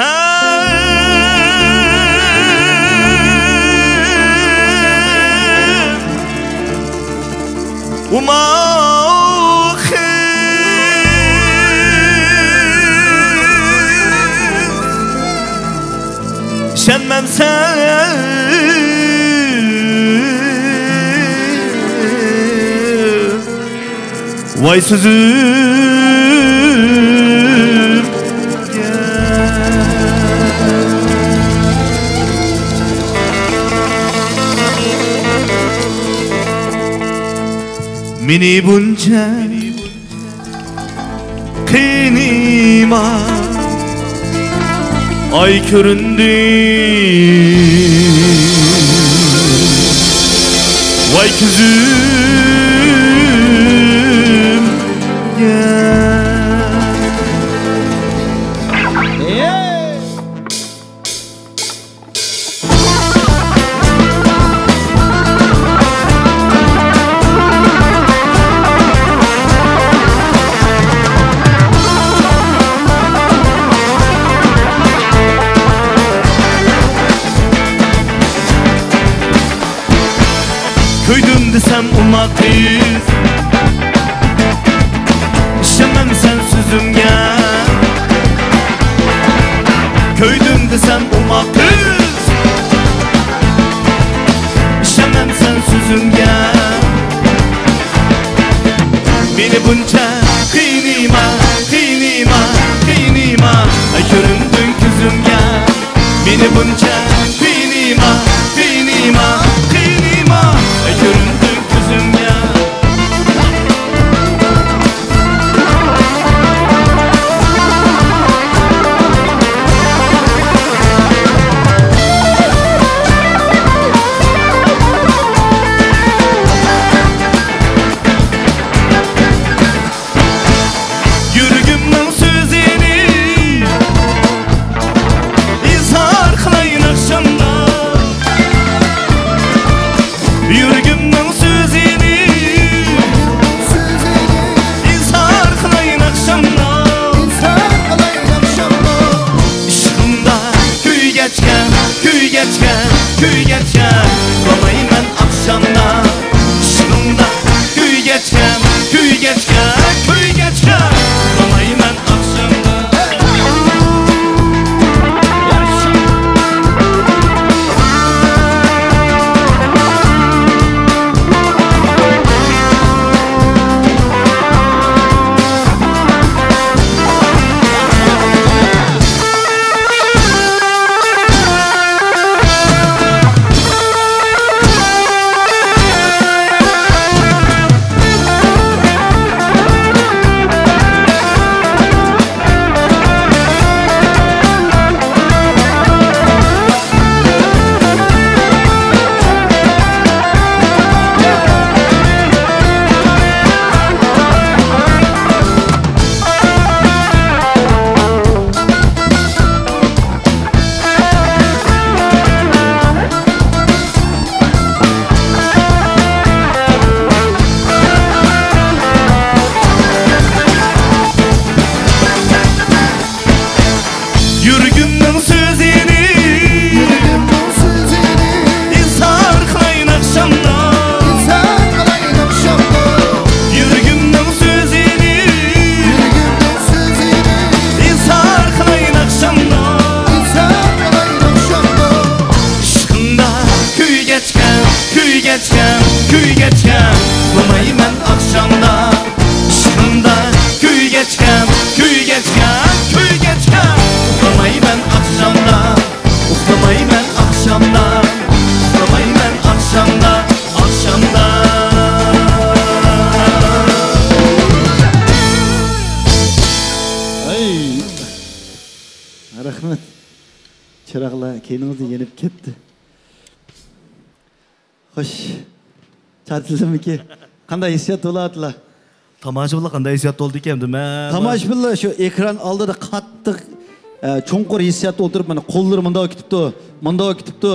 umakı şenmem sen vay sözüm Mini bunca kınıma ay köründü vay kızım gel. Köydüm desem umma kız İşemem sen sözümge Köydüm desem umma kız İşemem sen sözümge Beni bunca kıynıma Ay köründün kızımge Beni bunca kıynıma Ay göründün kızım ya Yürgümün sözünü izhar kılayın akşam Çıraqlar kendinizni yenip ketdi. Xo'sh. Chartildimi ki? Qanday hissiyat bo'ladlar? Tomoshabinlar qanday hissiyat bo'ldi ekan dema. Tomoshabinlar shu ekran oldida qattiq cho'nqur hissiyat o'tirib mana qo'llari bundoq ketibdi. Bundoq ketibdi.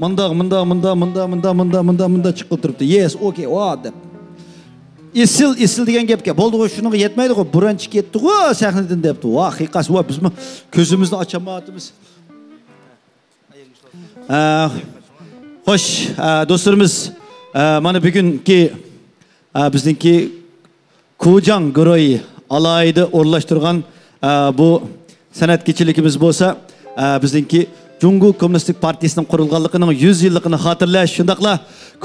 Munda chiqib o'tiribdi. Yes, okay, o deb. Isil degan gapga bo'ldi qo'y shuniga yetmaydi qo'y. Birinchi ketdi qo'y sahnadan debdi. Va haqiqat va biz ko'zimizni ochamayapmiz. Xo'sh, do'stlarimiz, mana bugungi bizningki Ko'jan Guroyi alayida o'rlashtirgan bu san'at kechiligimiz bo'lsa, bizningki Jungu Kommunistik Partiyasining qurilganligining 100 yilligini xotirlash, shundaqla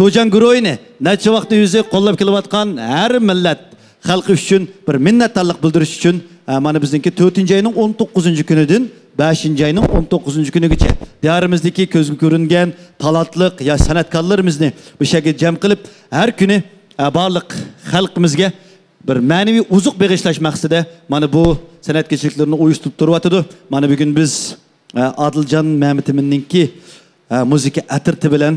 Ko'jan Guroyini necha vaqt o'zi qo'llab kelayotgan har millat xalqi uchun bir minnatdorlik bildirish uchun mana bizningki 4-oyning 19-kunidan 5-oyning 19-kunigacha diyorimizdagi ko'zga ko'ringan talantliq ya san'atkorlarimizni bu shaklda jam qilib har kuni barliq xalqimizga bir ma'naviy uzuq bag'ishlash maqsadida mana bu san'at kechiliklarini uyushtirib turyapti. Mana bugun biz Adiljon Ma'mitiminingki muzika atirti bilan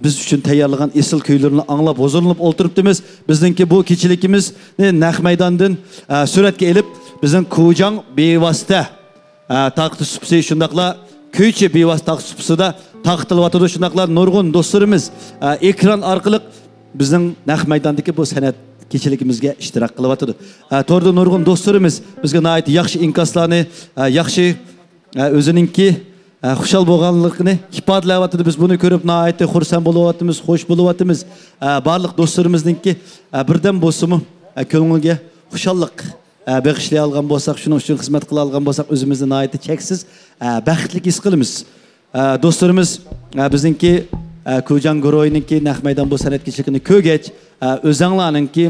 biz uchun tayyorlagan esil kuylarini anglab huzurlanib o'tiribmiz. Bizningki bu kechilikimizni naq maydondan suratga elib bizning Ko'jan bevosita taqdi supsi shundaqla kuychi bevosita taqdi supsida taqtilyapti. Shundaqla nurg'un do'stlarimiz ekran orqali bizning naq maydondagi bu san'at kechiligimizga ishtirok qilyapti. To'rda nurg'un do'stlarimiz bizga nihoyat yaxshi inkoslarni, yaxshi o'ziningki xushal bo'lganligini ifodalayapti. Biz buni ko'rib nihoyat xursand bo'lyapmiz, xush bo'lyapmiz. Barliq do'stlarimizningki birdan bo'lsa-mu ko'ngilga xushallik bag'ishlay olgan bo'lsak, shuning uchun xizmat qila olgan bo'lsak, o'zimizni nihoyat cheksiz baxtli his qilamiz. Do'stlarimiz bizningki Ko'jan Guroyiningki naq maydon bu san'at kechiligini ko'gach, o'zinglarningki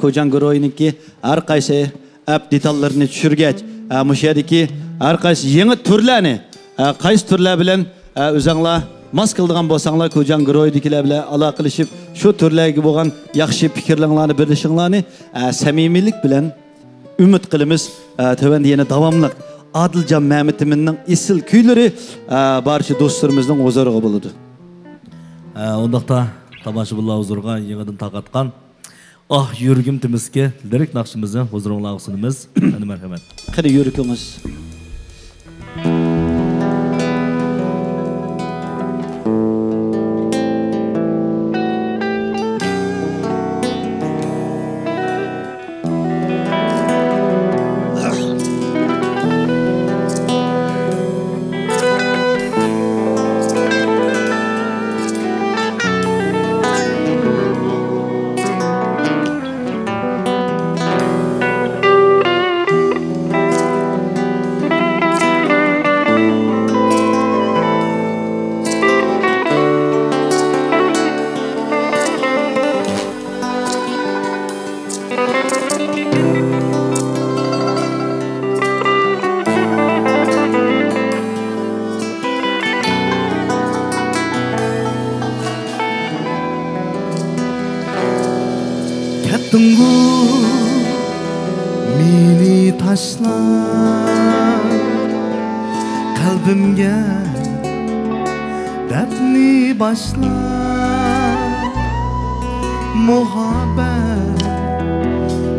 Ko'jan Guroyiningki har qaysi detallarni tushirgach, mushadiki har qaysi yangi turlarni qaysi turlar bilan o'zinglar mas qildigan bo'lsanglar Ko'jan Guroyidagilar bilan aloqalashib, shu turlarga bo'lgan yaxshi fikrlarni birlashinglarni samimiylik bilan umid qilamiz. Tövəndə yana davamlı Adiljon Ma'mitiminning esil kuylari barcha do'stlarimizning huzuriga bo'ladi. Ondaqda tomoshabinlar huzuriga yangidan taqatgan "Ah yurgim timizga" lirik naqshimizni huzuringizga sunamiz. Ana marhamat. Qani yurgingiz. Tunggu meni taşla kalbimge dertni başla muhabbet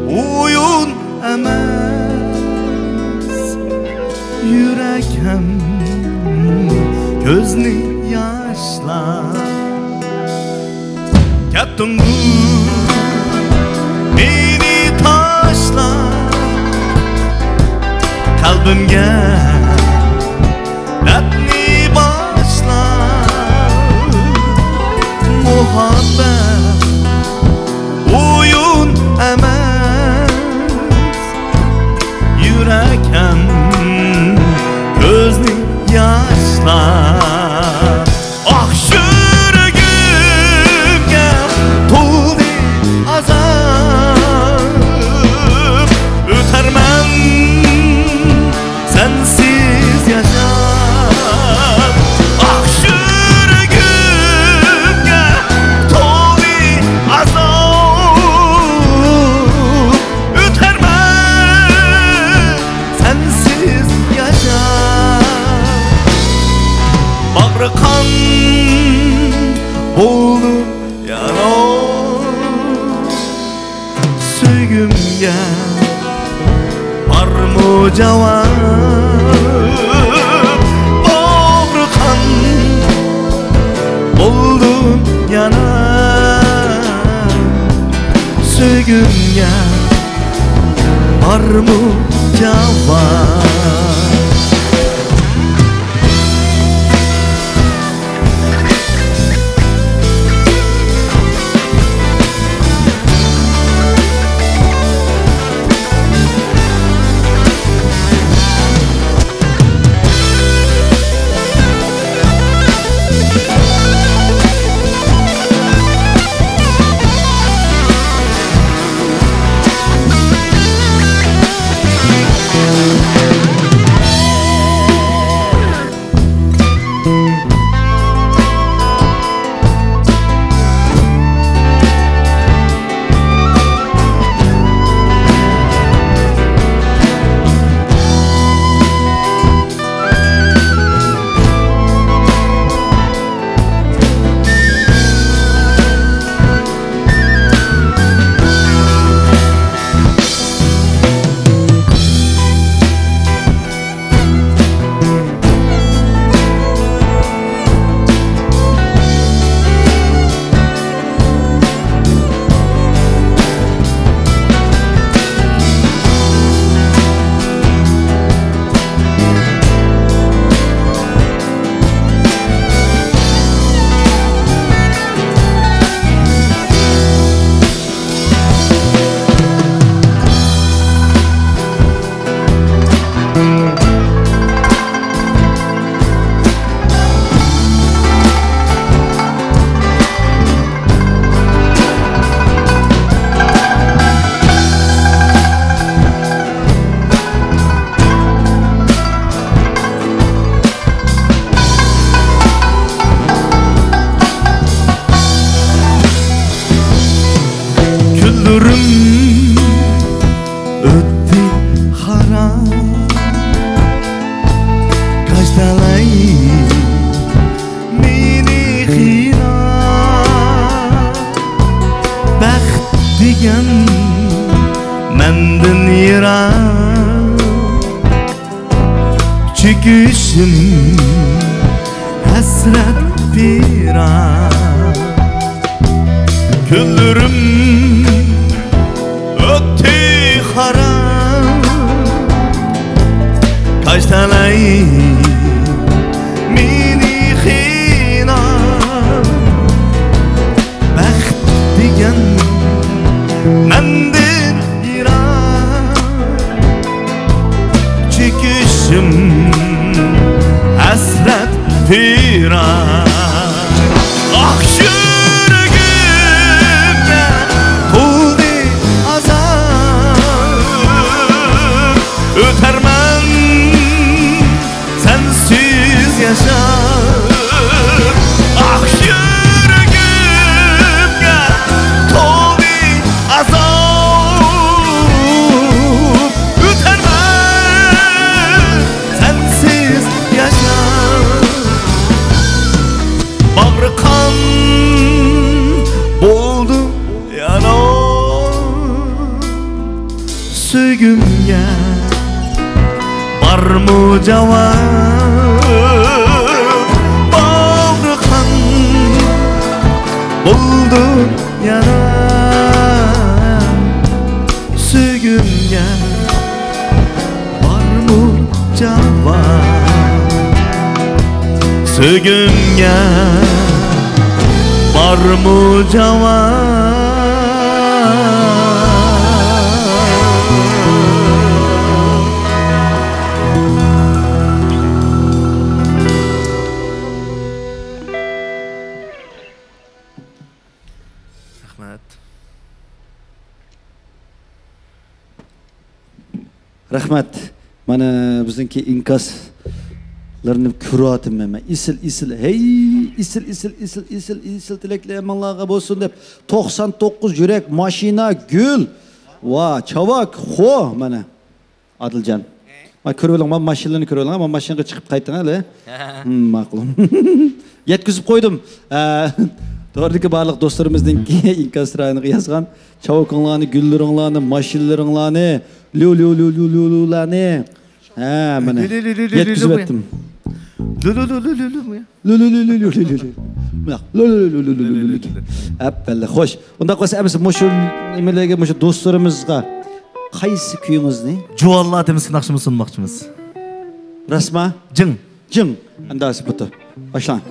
oyun emas yürek hem gözni yaşla Tunggu beni taşla kalbimge dertni başla muhabbet oyun emas yürekem gözni yaşlar ah şürgümge tuldi azap ötermem sensiz Söygümge barmı cevap Bağırkan oldun yana Söygümge barmı cevap Çekişim hasret piran Güllerim öttü haram Kaç talay mini khinan Baxt degan mendin iran Çekişim hasret piran Ah yürgümge tuldi azap Ötermen sensiz yaşar Ah yürgümge tuldi azap Ötermen sensiz yaşar Bağırkan oldu yanar Söygümge var mı cevap Bağırkan oldu yanar Söygümge var mı cevap Söygümge var mı cevap Rahmat. Mana bizniki inkaslarni ko'ratim men. Isil hey isil tilaklaymanlarga bo'lsin deb 99 yurak, mashina, gul va chavak xo mana Adiljon. Ma ko'rib oling, men mashinani ko'rib oling, men mashinaga chiqib qayting hali. Ma'qul. Yetkizib qo'ydim. To'rdagi barliq do'stlarimizninki inkaslarni yozgan, chavoqinglarni, gullaringlarni, mashinalarni, lulularni. Ha, mana. Yetkizib etdim. Appalla, xo'sh. Unda qolsa, biz mushu nimalarga, mushu do'stlarimizga qaysi kuyingizni? Juvallar temizki naqshimizni sunmoqchimiz. Rasma? Jing. Jing. Andasi butu. Başlang.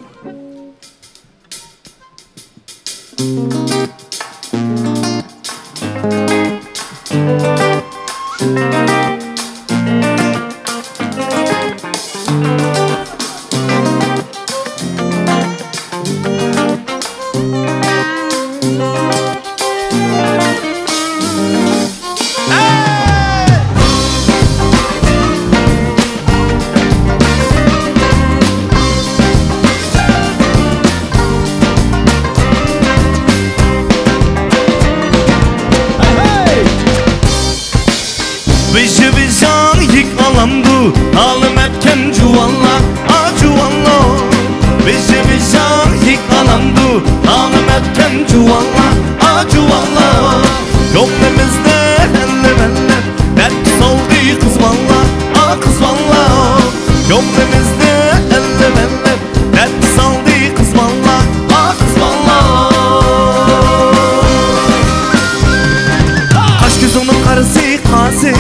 Alım etken cuvalla, cuvalla. Bizi şahik alandu. Alım etken cuvalla, cuvalla. Gönlümüzde elle belle dert soldu kız valla, kız valla. Gönlümüzde elle belle dert soldu kız valla, kız valla. Kaş gözünün karısı kasi,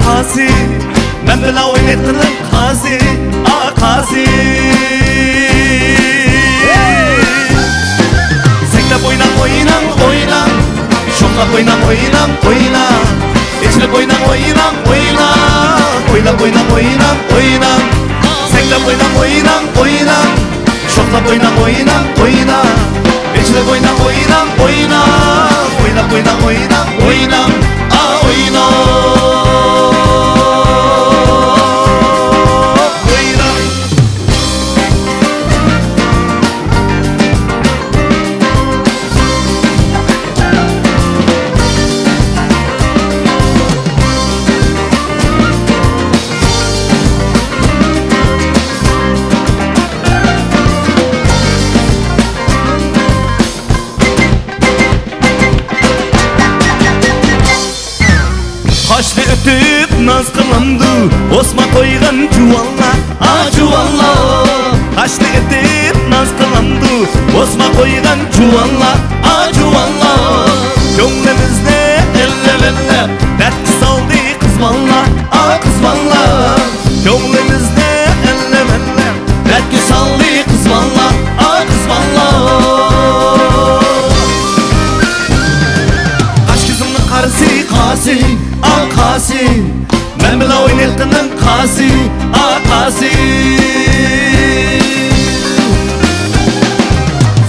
kasi. Ben bile oynatırım kazi, kazi. Sekte boynan oynan, oynan. Şokla boynan oynan, oynan. İçine boynan oynan, oynan. Oyla boynan oynan, oynan. Sekte boynan oynan, oynan. Şokla boynan oynan, oynan. İçine boynan oynan, oynan. Oyla boynan oynan, oynan. Oynan. Kaşlı ötüp naz kılandı Osma koygan çuvalla, çuvalla. Kaşlı ötüp naz kılandı Osma koygan çuvalla, çuvalla. Gönlümüzde elle dert saldı kız valla, kız valla. Gönlümüzde elle dert saldı kız valla, kız valla. Kaş kızımın karısı kasi, kasi. Ben bile oynatının kasi, kasi.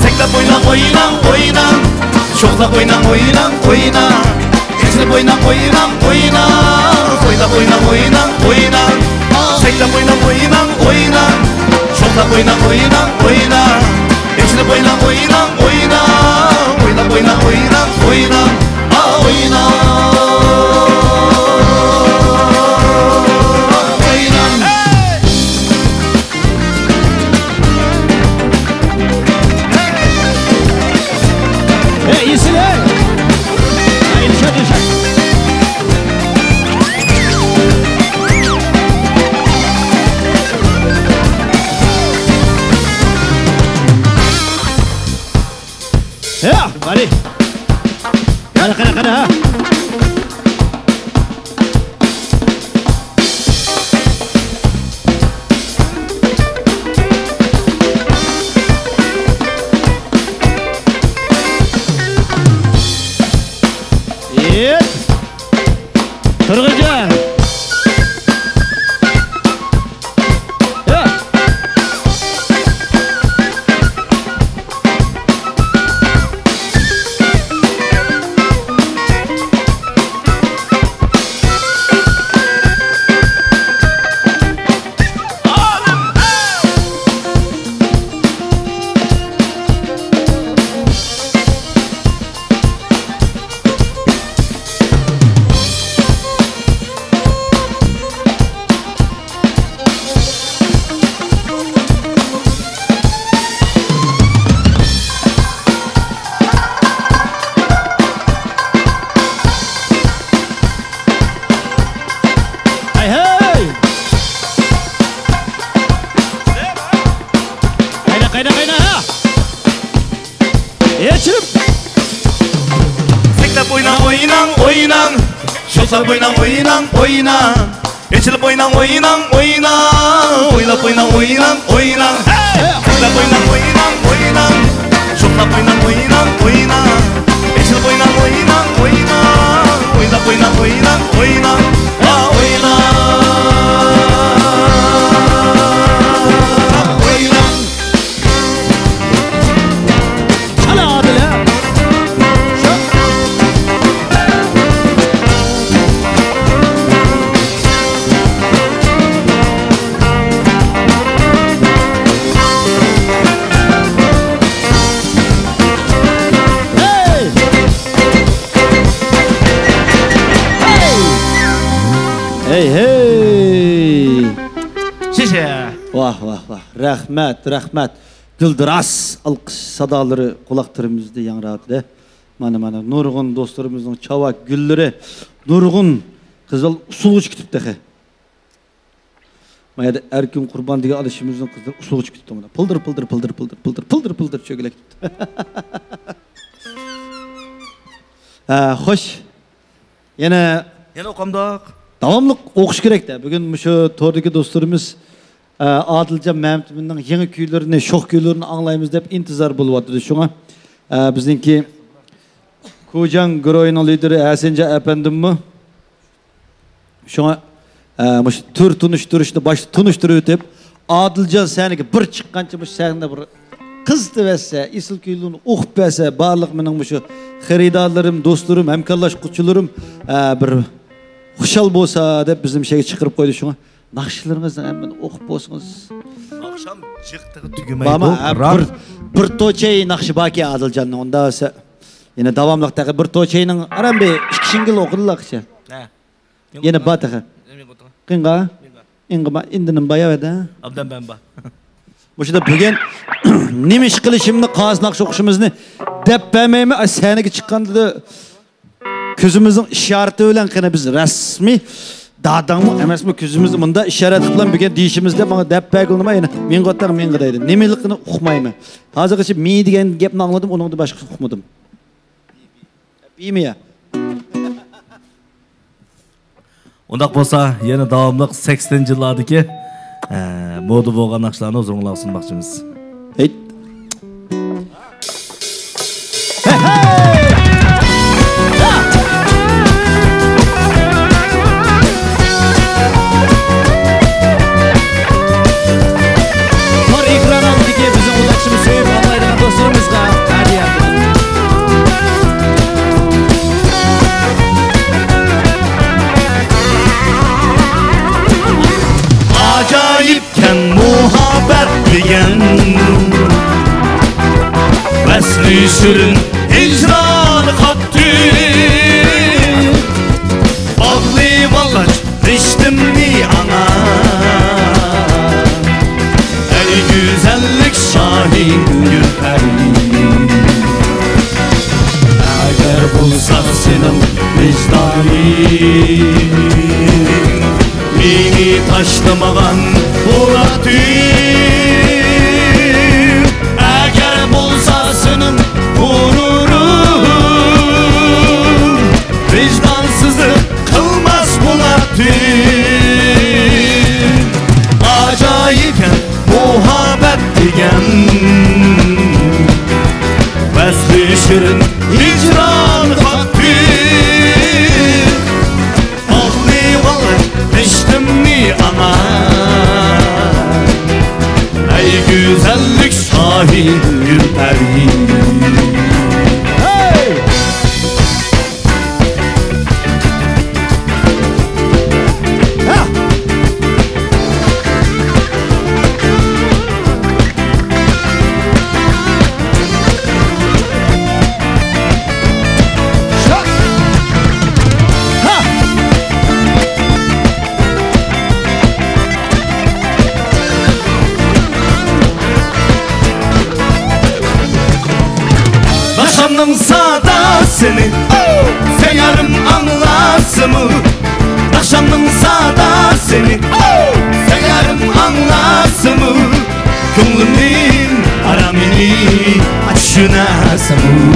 Sekte boynan oynan, oynan. Şokla boynan oynan, oynan. İçine boynan oynan, oynan. Oyla boynan oynan, oynan. Sekte boynan oynan, oynan. Şokla boynan oynan, oynan. İçine boynan oynan, oynan. Oyla boynan oynan, oynan. Oynan. Ya, mari. Kana ha. Turg'unjon. oynang oynang Şolsa boynang oynang oynang Eçilip oynang oynang oynang Oylap oynang oynang oynang Oylap oynang oynang oynang Şolap oynang oynang oynang Eçilip oynang oynang oynang Oylap oynang oynang oynang Oynang Hey hey. Şişe. Vah vah vah. Rahmet. Gıldıras alkış sadaları kulaklarımızda yanradı. Mana nurgun dostlarımızın çavak gülleri, nurgun kızıl usulğuç kütüp dexe. Mayada erkin kurban diye alışımızın kızlar usulğuç kütüp dexe. Pıldır çögele kütüp. Hoş. Yine oqamdaq. Davamlıq oxuş gerek de. Bugün şu tordaki dostlarımız Adılcan Mehmet'in yeni köylerini, şok köylerini anlayımız deyip intizar buluvadı. Şuna bizimki Kocan Groy'un lideri Ersence efendim mi? Şuna tür tunuşturuştu, başı tunuşturuyor deyip Adılcan seneki bir çıkkançımış seninde bir kız devesse, isil köylerini bese, bağırlık mının şu xeridarlarım, dostlarım, hemkarlaş kutçularım bir Hoşal bolsa dep bizim şeyge çıkırıp koydu şuna. Nakşılarınızdan hemen okup bolsunuz. Akşam çıktığı tügümeydi. Bama bir toçeyi nakşı baki Adılcan'ın onda ise yine davamlıktaki bir toçeyinin aram bir işkişingil okudular işte. Yine batığı. Kınga? İngima indinin bayağı edi. Abdan ben ba. Bu şurada bugün nimiş kılışımını kağız nakşı okuşumuzni dep bemeyimi seneki çıkandı da Közümüzün işareti öyle ki biz resmi dağdan emas mı közümüzün bunda işaret kılan bir deyişimizde bana deppey kılınma yine men qottan men qadaydı. Nemelikini uqmayman. Hazırgacha mi degan gapni anladım, onu da başqa uqmadım. Bimi ya. Ondaq bolsa, yana davamlıq 80-yillardagi moda bo'lgan naqshlarni o'zingizlar sunmoqchimiz. Hey. Vesli sürün hicranı kattı Ağlı vallaç riştimli ana El güzellik şahin gülperi Eğer bulsa senin vicdanın Beni taşlamadan bulattı Senin gururum Vicdansızlık kılmaz bulatı Acayiken muhabbet digen Vesli şirin hicran hattı Ağlı vallahi içtimni ana Ey güzellik şahin gülperi Hey! Ha! Başımın sadasını Sen yarım anlasın mı? Başımın sadasını Sen yarım anlasın mı? Gönlümün aramini açınasın mı?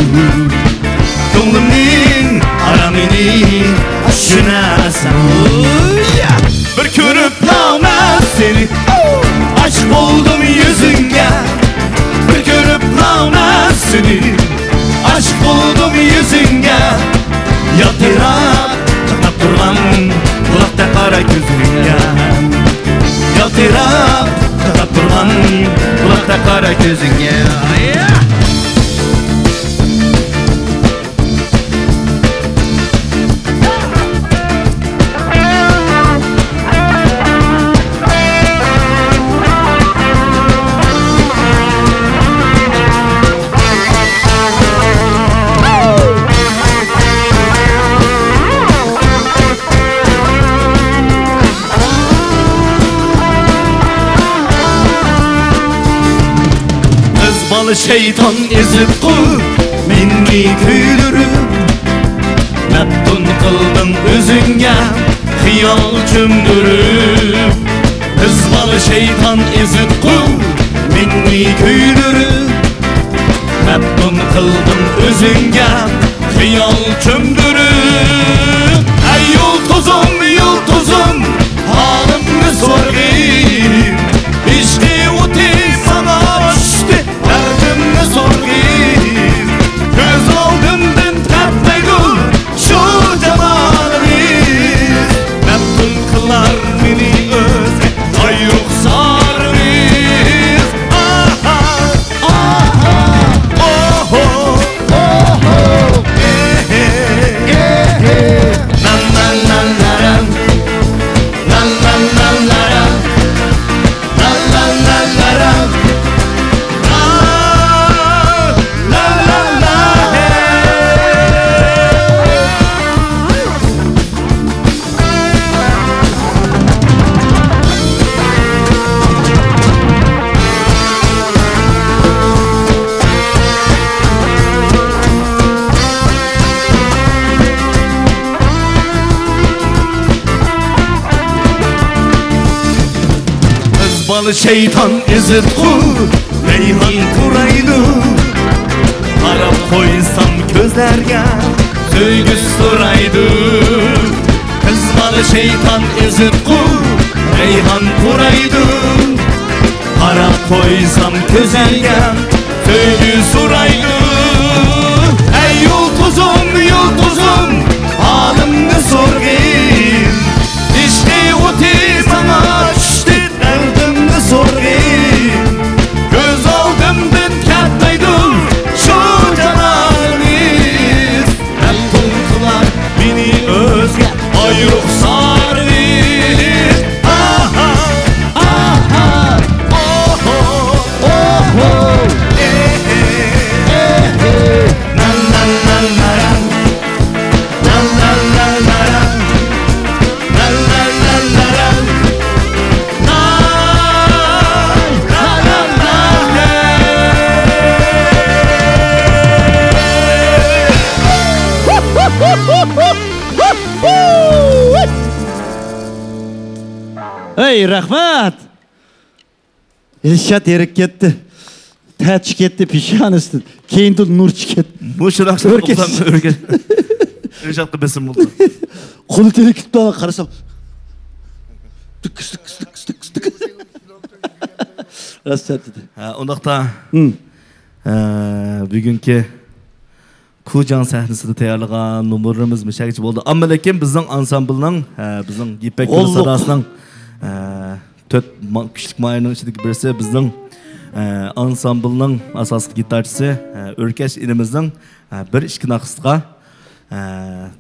Gönlümün aramini bilmezsen Bir körüp namen seni Aşk oldum yüzünge Bir körüp namen seni Aşk oldum yüzünge Yaltırap Tıknap durgan Kulakta kara gözünge Yaltırap Tıknap durgan Kulakta kara gözünge Şeytan ezip koy Minni küylürüm Meftun kıldın özünge Hiyal cümdürüm Kızmalı şeytan ezip koy Minni küylürüm Meftun kıldın özünge Hiyal cümdürüm Ey yıldızım Halımı sorgayım İşte o sana açtı Derdimni sorgayım Göz aldımdan tatmaydur Şu cemaliniz Meftun kılar beni özge Ay ruhsarınız Aha, aha, oho, oho Nan nan nan naran Nan nan nan naran Nan nan nan naran Balı şeytan ezip kur Reyhan kuraydı Arap koysam gözlerge Söygü soraydı Kızmalı şeytan ezip kur Reyhan kuraydı Arap koysam gözlerge Söygü soraydı Ey yıldızım Halımı sorgayım İşte o sana açtı Derdimni sorgayım Göz aldımdan katmaydur Şu canaliniz Meftun kılar beni özge Ay ruhsarınız Aha, aha, oho, oho Nan nan nan naran Nan nan nan naran Nan nan nan naran Ey rahmat. Elşat erik ketdi. Taç ketdi pişan üstün. Keyin de nur çıket. Bu şırak Örkeş. Irşatlı besim oldu. Kolu teri kitip daha karasam. Tık tık tık tık tık. Rast dedi. Ondaqda bugünkü Kujan sahnasida tayyorlagan numurimiz müşagichi bo'ldi. Ammo lekin bizning ansamblning, bizning Ipak Yo'li sadosining 4 kuchlik mayning ichidagi birisi bizning ansamblning asosiy gitarchisi O'rkash inimizning bir ishki naqsga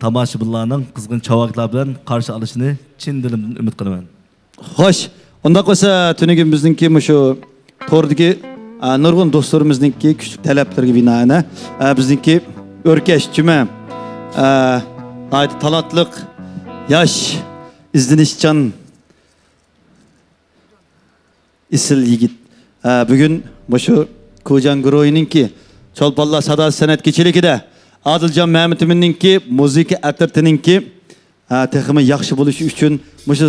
tomoshabinlarning qizg'in chavaklar bilan qarshi olishini chin dilimdan umid qilaman. Xo'sh, undaq bo'lsa tunugin bizningki shu to'rdagi nurg'un do'stlarimizningki kuchli talablarga binoan bizningki O'rkash Juma talantliq yosh izlanishchan isil yigit bugun shu Kujan Guroyiningki Cho'lponlar sadosi san'at kechiligida Adiljon Ma'mutiminingki musiqa atirtiningki texmi yaxshi bo'lishi uchun shu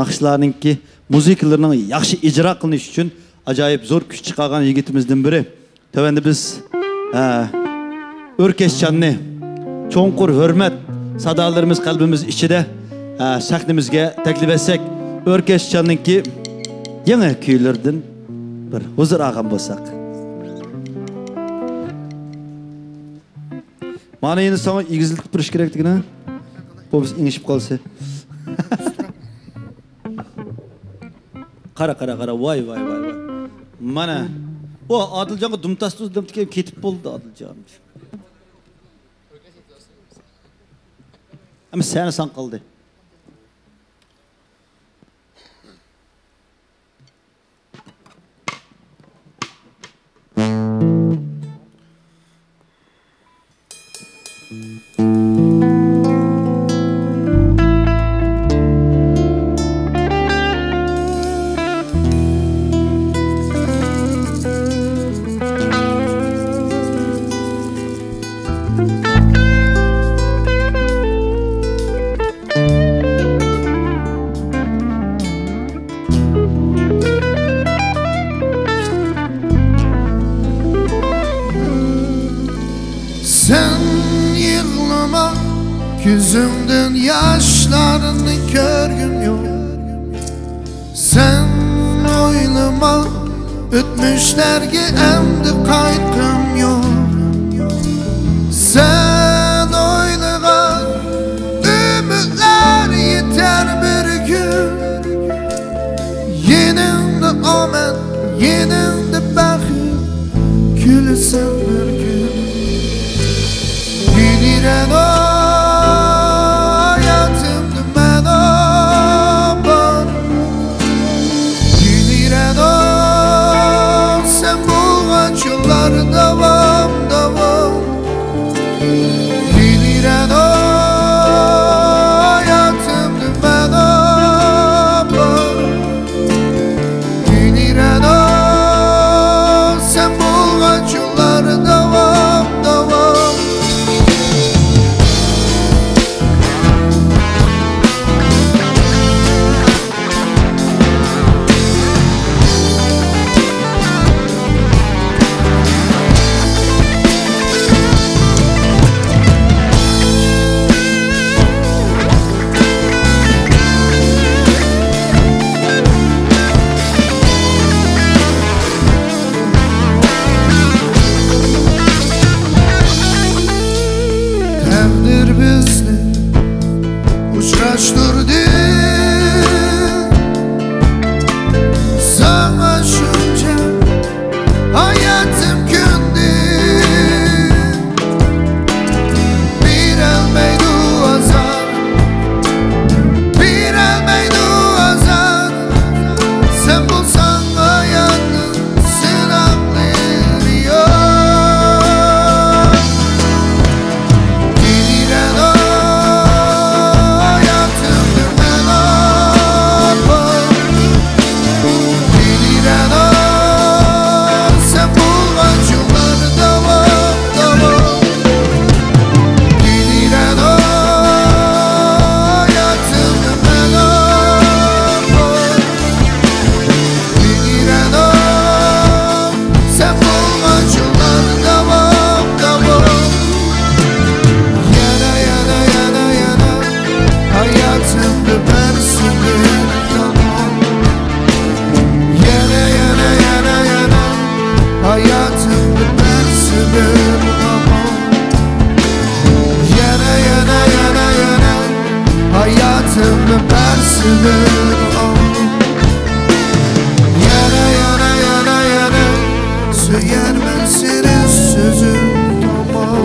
naqshlarningki musiqalarning yaxshi ijro qilinishi uchun ajoyib zo'r kuch chiqargan yigitimizdan biri. Tövende biz O'rkashchanni cho'nqur hurmat sadolarimiz qalbimiz ichida sahnimizga taklif etsak, Örkeşcan'ınki yangi kuylardan bir huzur algan bo'lsak. Mana endi sana igizilib turish kerakligini, bu biz ingishib qolsa. Qara, voy. Mana o Adiljonga dumtas tuzdim ketib bo'ldi Adiljon. Ama seni san qildi. Yüzümden yaşlarını körgüm yok. Sen oylama ötmüşlerge emdi kaytkım yok. Sen oylagan ümitler yeter bir gün. Yenimde amen, yenimde bakıp gülsen bir gün. Biliren o davam Biliren o hayatımdı ben apar Biliren o sen bulgan yolları davam uçraştırdı sana şunca hayatım gündü bir elmeydu azar sen bulsan hayatın sınavları yok Biliren o Söyler ben senin sözün tamam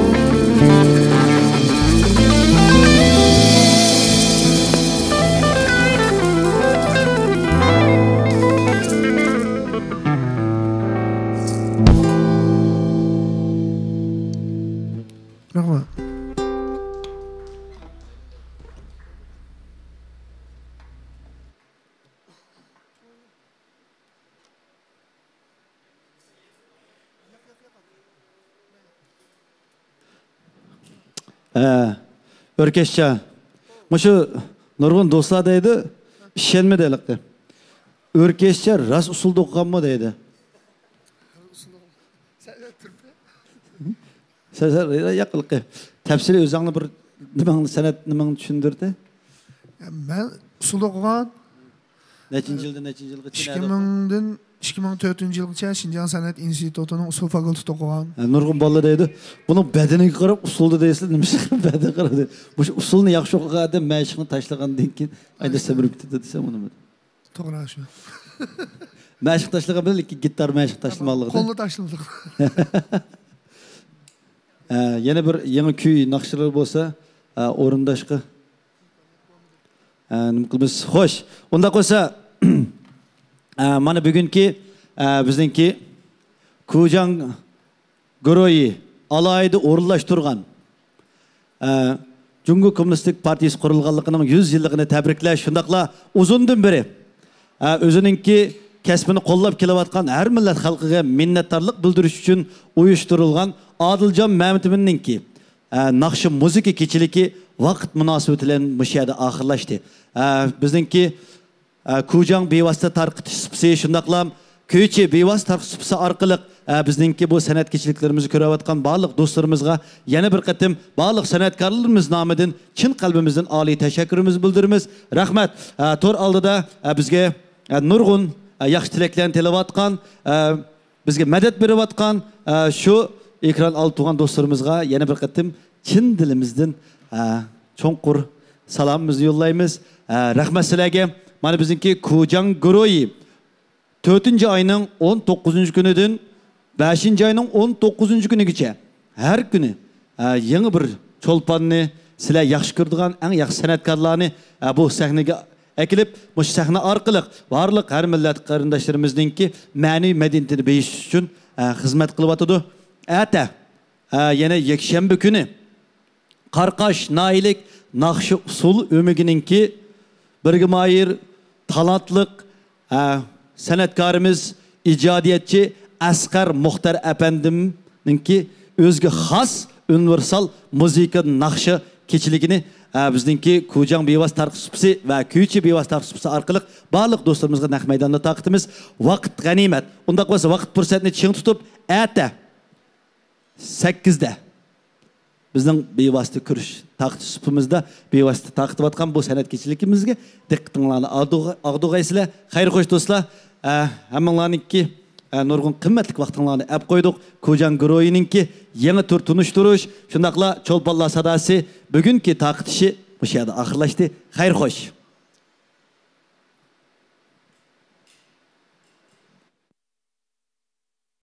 Rahmat Örkeşça, şu nurgun dostlar deydi, işenme deylikti. Örkeşça ras usulda okugan mı deydi. Sen yakılık. Tepsili özağını bir nimangni sanat nimangni tushundirdi. Ben usulda okugan Nechinchi yilga 2004 yılgacha Şinjan Sanat İnstitutu'nun usul fakültesi okugan. Nurg'un bolalar deydi. Buning badaniga qarab usulda deysizlar, nima badaniga qarab. Bu usulni yaxshi o'qigan odam mashqni tashlagandan keyin ayda sabrib ketadi desam uni. To'g'ri shu. Mashq tashlagan bilan ikki gitar mashq tashlamoqligi. Qo'lni tashlamoqligi. Yana bir yangi kuy naqshalar bo'lsa, o'rindashqa nima qilamiz? Xo'sh, unda qo'ysa mana bugungi bizningki Kujang Guroyi alayda o'rinlashtirgan Jungo Kommunistik Partiyasi qurilganligining 100 yilligini tabriklash, shundaqla uzundan beri o'zininki kasbini qo'llab kelayotgan har millat xalqiga minnatdorlik bildirish uchun uyushtirilgan Adiljon Mamatovninki naqshi muzika kechiligi vaqt munosabati bilan mushada oxirlashdi. Bizningki Kujang bevosita tarqitish sipsi, shundaqla Kuychi bevosita tarqitish sipsi orqali bizningki bu san'at kechiliklarimizni ko'rayotgan barliq do'stlarimizga yana bir qatim barliq san'atkorlarimiz nomidan chin qalbimizdan oliy tashakkurimizni bildiramiz. Rahmat. To'r oldida bizga nurg'un yaxshi tilaklarni telayotgan, bizga madad berayotgan shu ekran oldi turgan do'stlarimizga yana bir qatim chin dilimizdan cho'nqur salomimizni yo'llaymiz. Rahmat sizlarga. Mana bizningki Kujang Guroyi 4-oyning 19-kunidan 5-oyning 19-kunigacha har kuni yangi bir cho'lponni sizlar yaxshi ko'radigan eng yaxshi san'atkorlarni bu sahnaga akilib, bu sahna orqali barliq har millat qarindoshlarimizninki ma'naviy madaniyatini beyish uchun xizmat qilyotdi. Ata yana yakshanba kuni Qarqash Nailik naqshi usul o'migininki birga moyir talantliq san'atkorimiz, ijodiyatchi Asqar Muxtar apandimninki o'ziga xos universal muzika naqshi kechiligini bizningki Kujang bevosita tarqitishsi va Kuychi bevosita tarqitishsi orqali barliq do'stlarimizga naq maydonda taqdimiz. Vaqt g'animat. Unda bo'lsa vaqt fursatni ching tutib, ata 8da bizning bevosita kirish taqdimimizda bevosita taqdivatgan bu san'at kechiligimizga diqqatinglarni og'dug'aysizlar. Xayr xo'sh do'stlar. Hammanglarningki nurg'un qimmatli vaqtinglarni olib qo'ydik. Kujang Guroyininki yangi tur tunishtirish, shundaqla cho'lponlar sadosi bugungi taqdishi bu yerda oxirlashdi. Xayr xo'sh.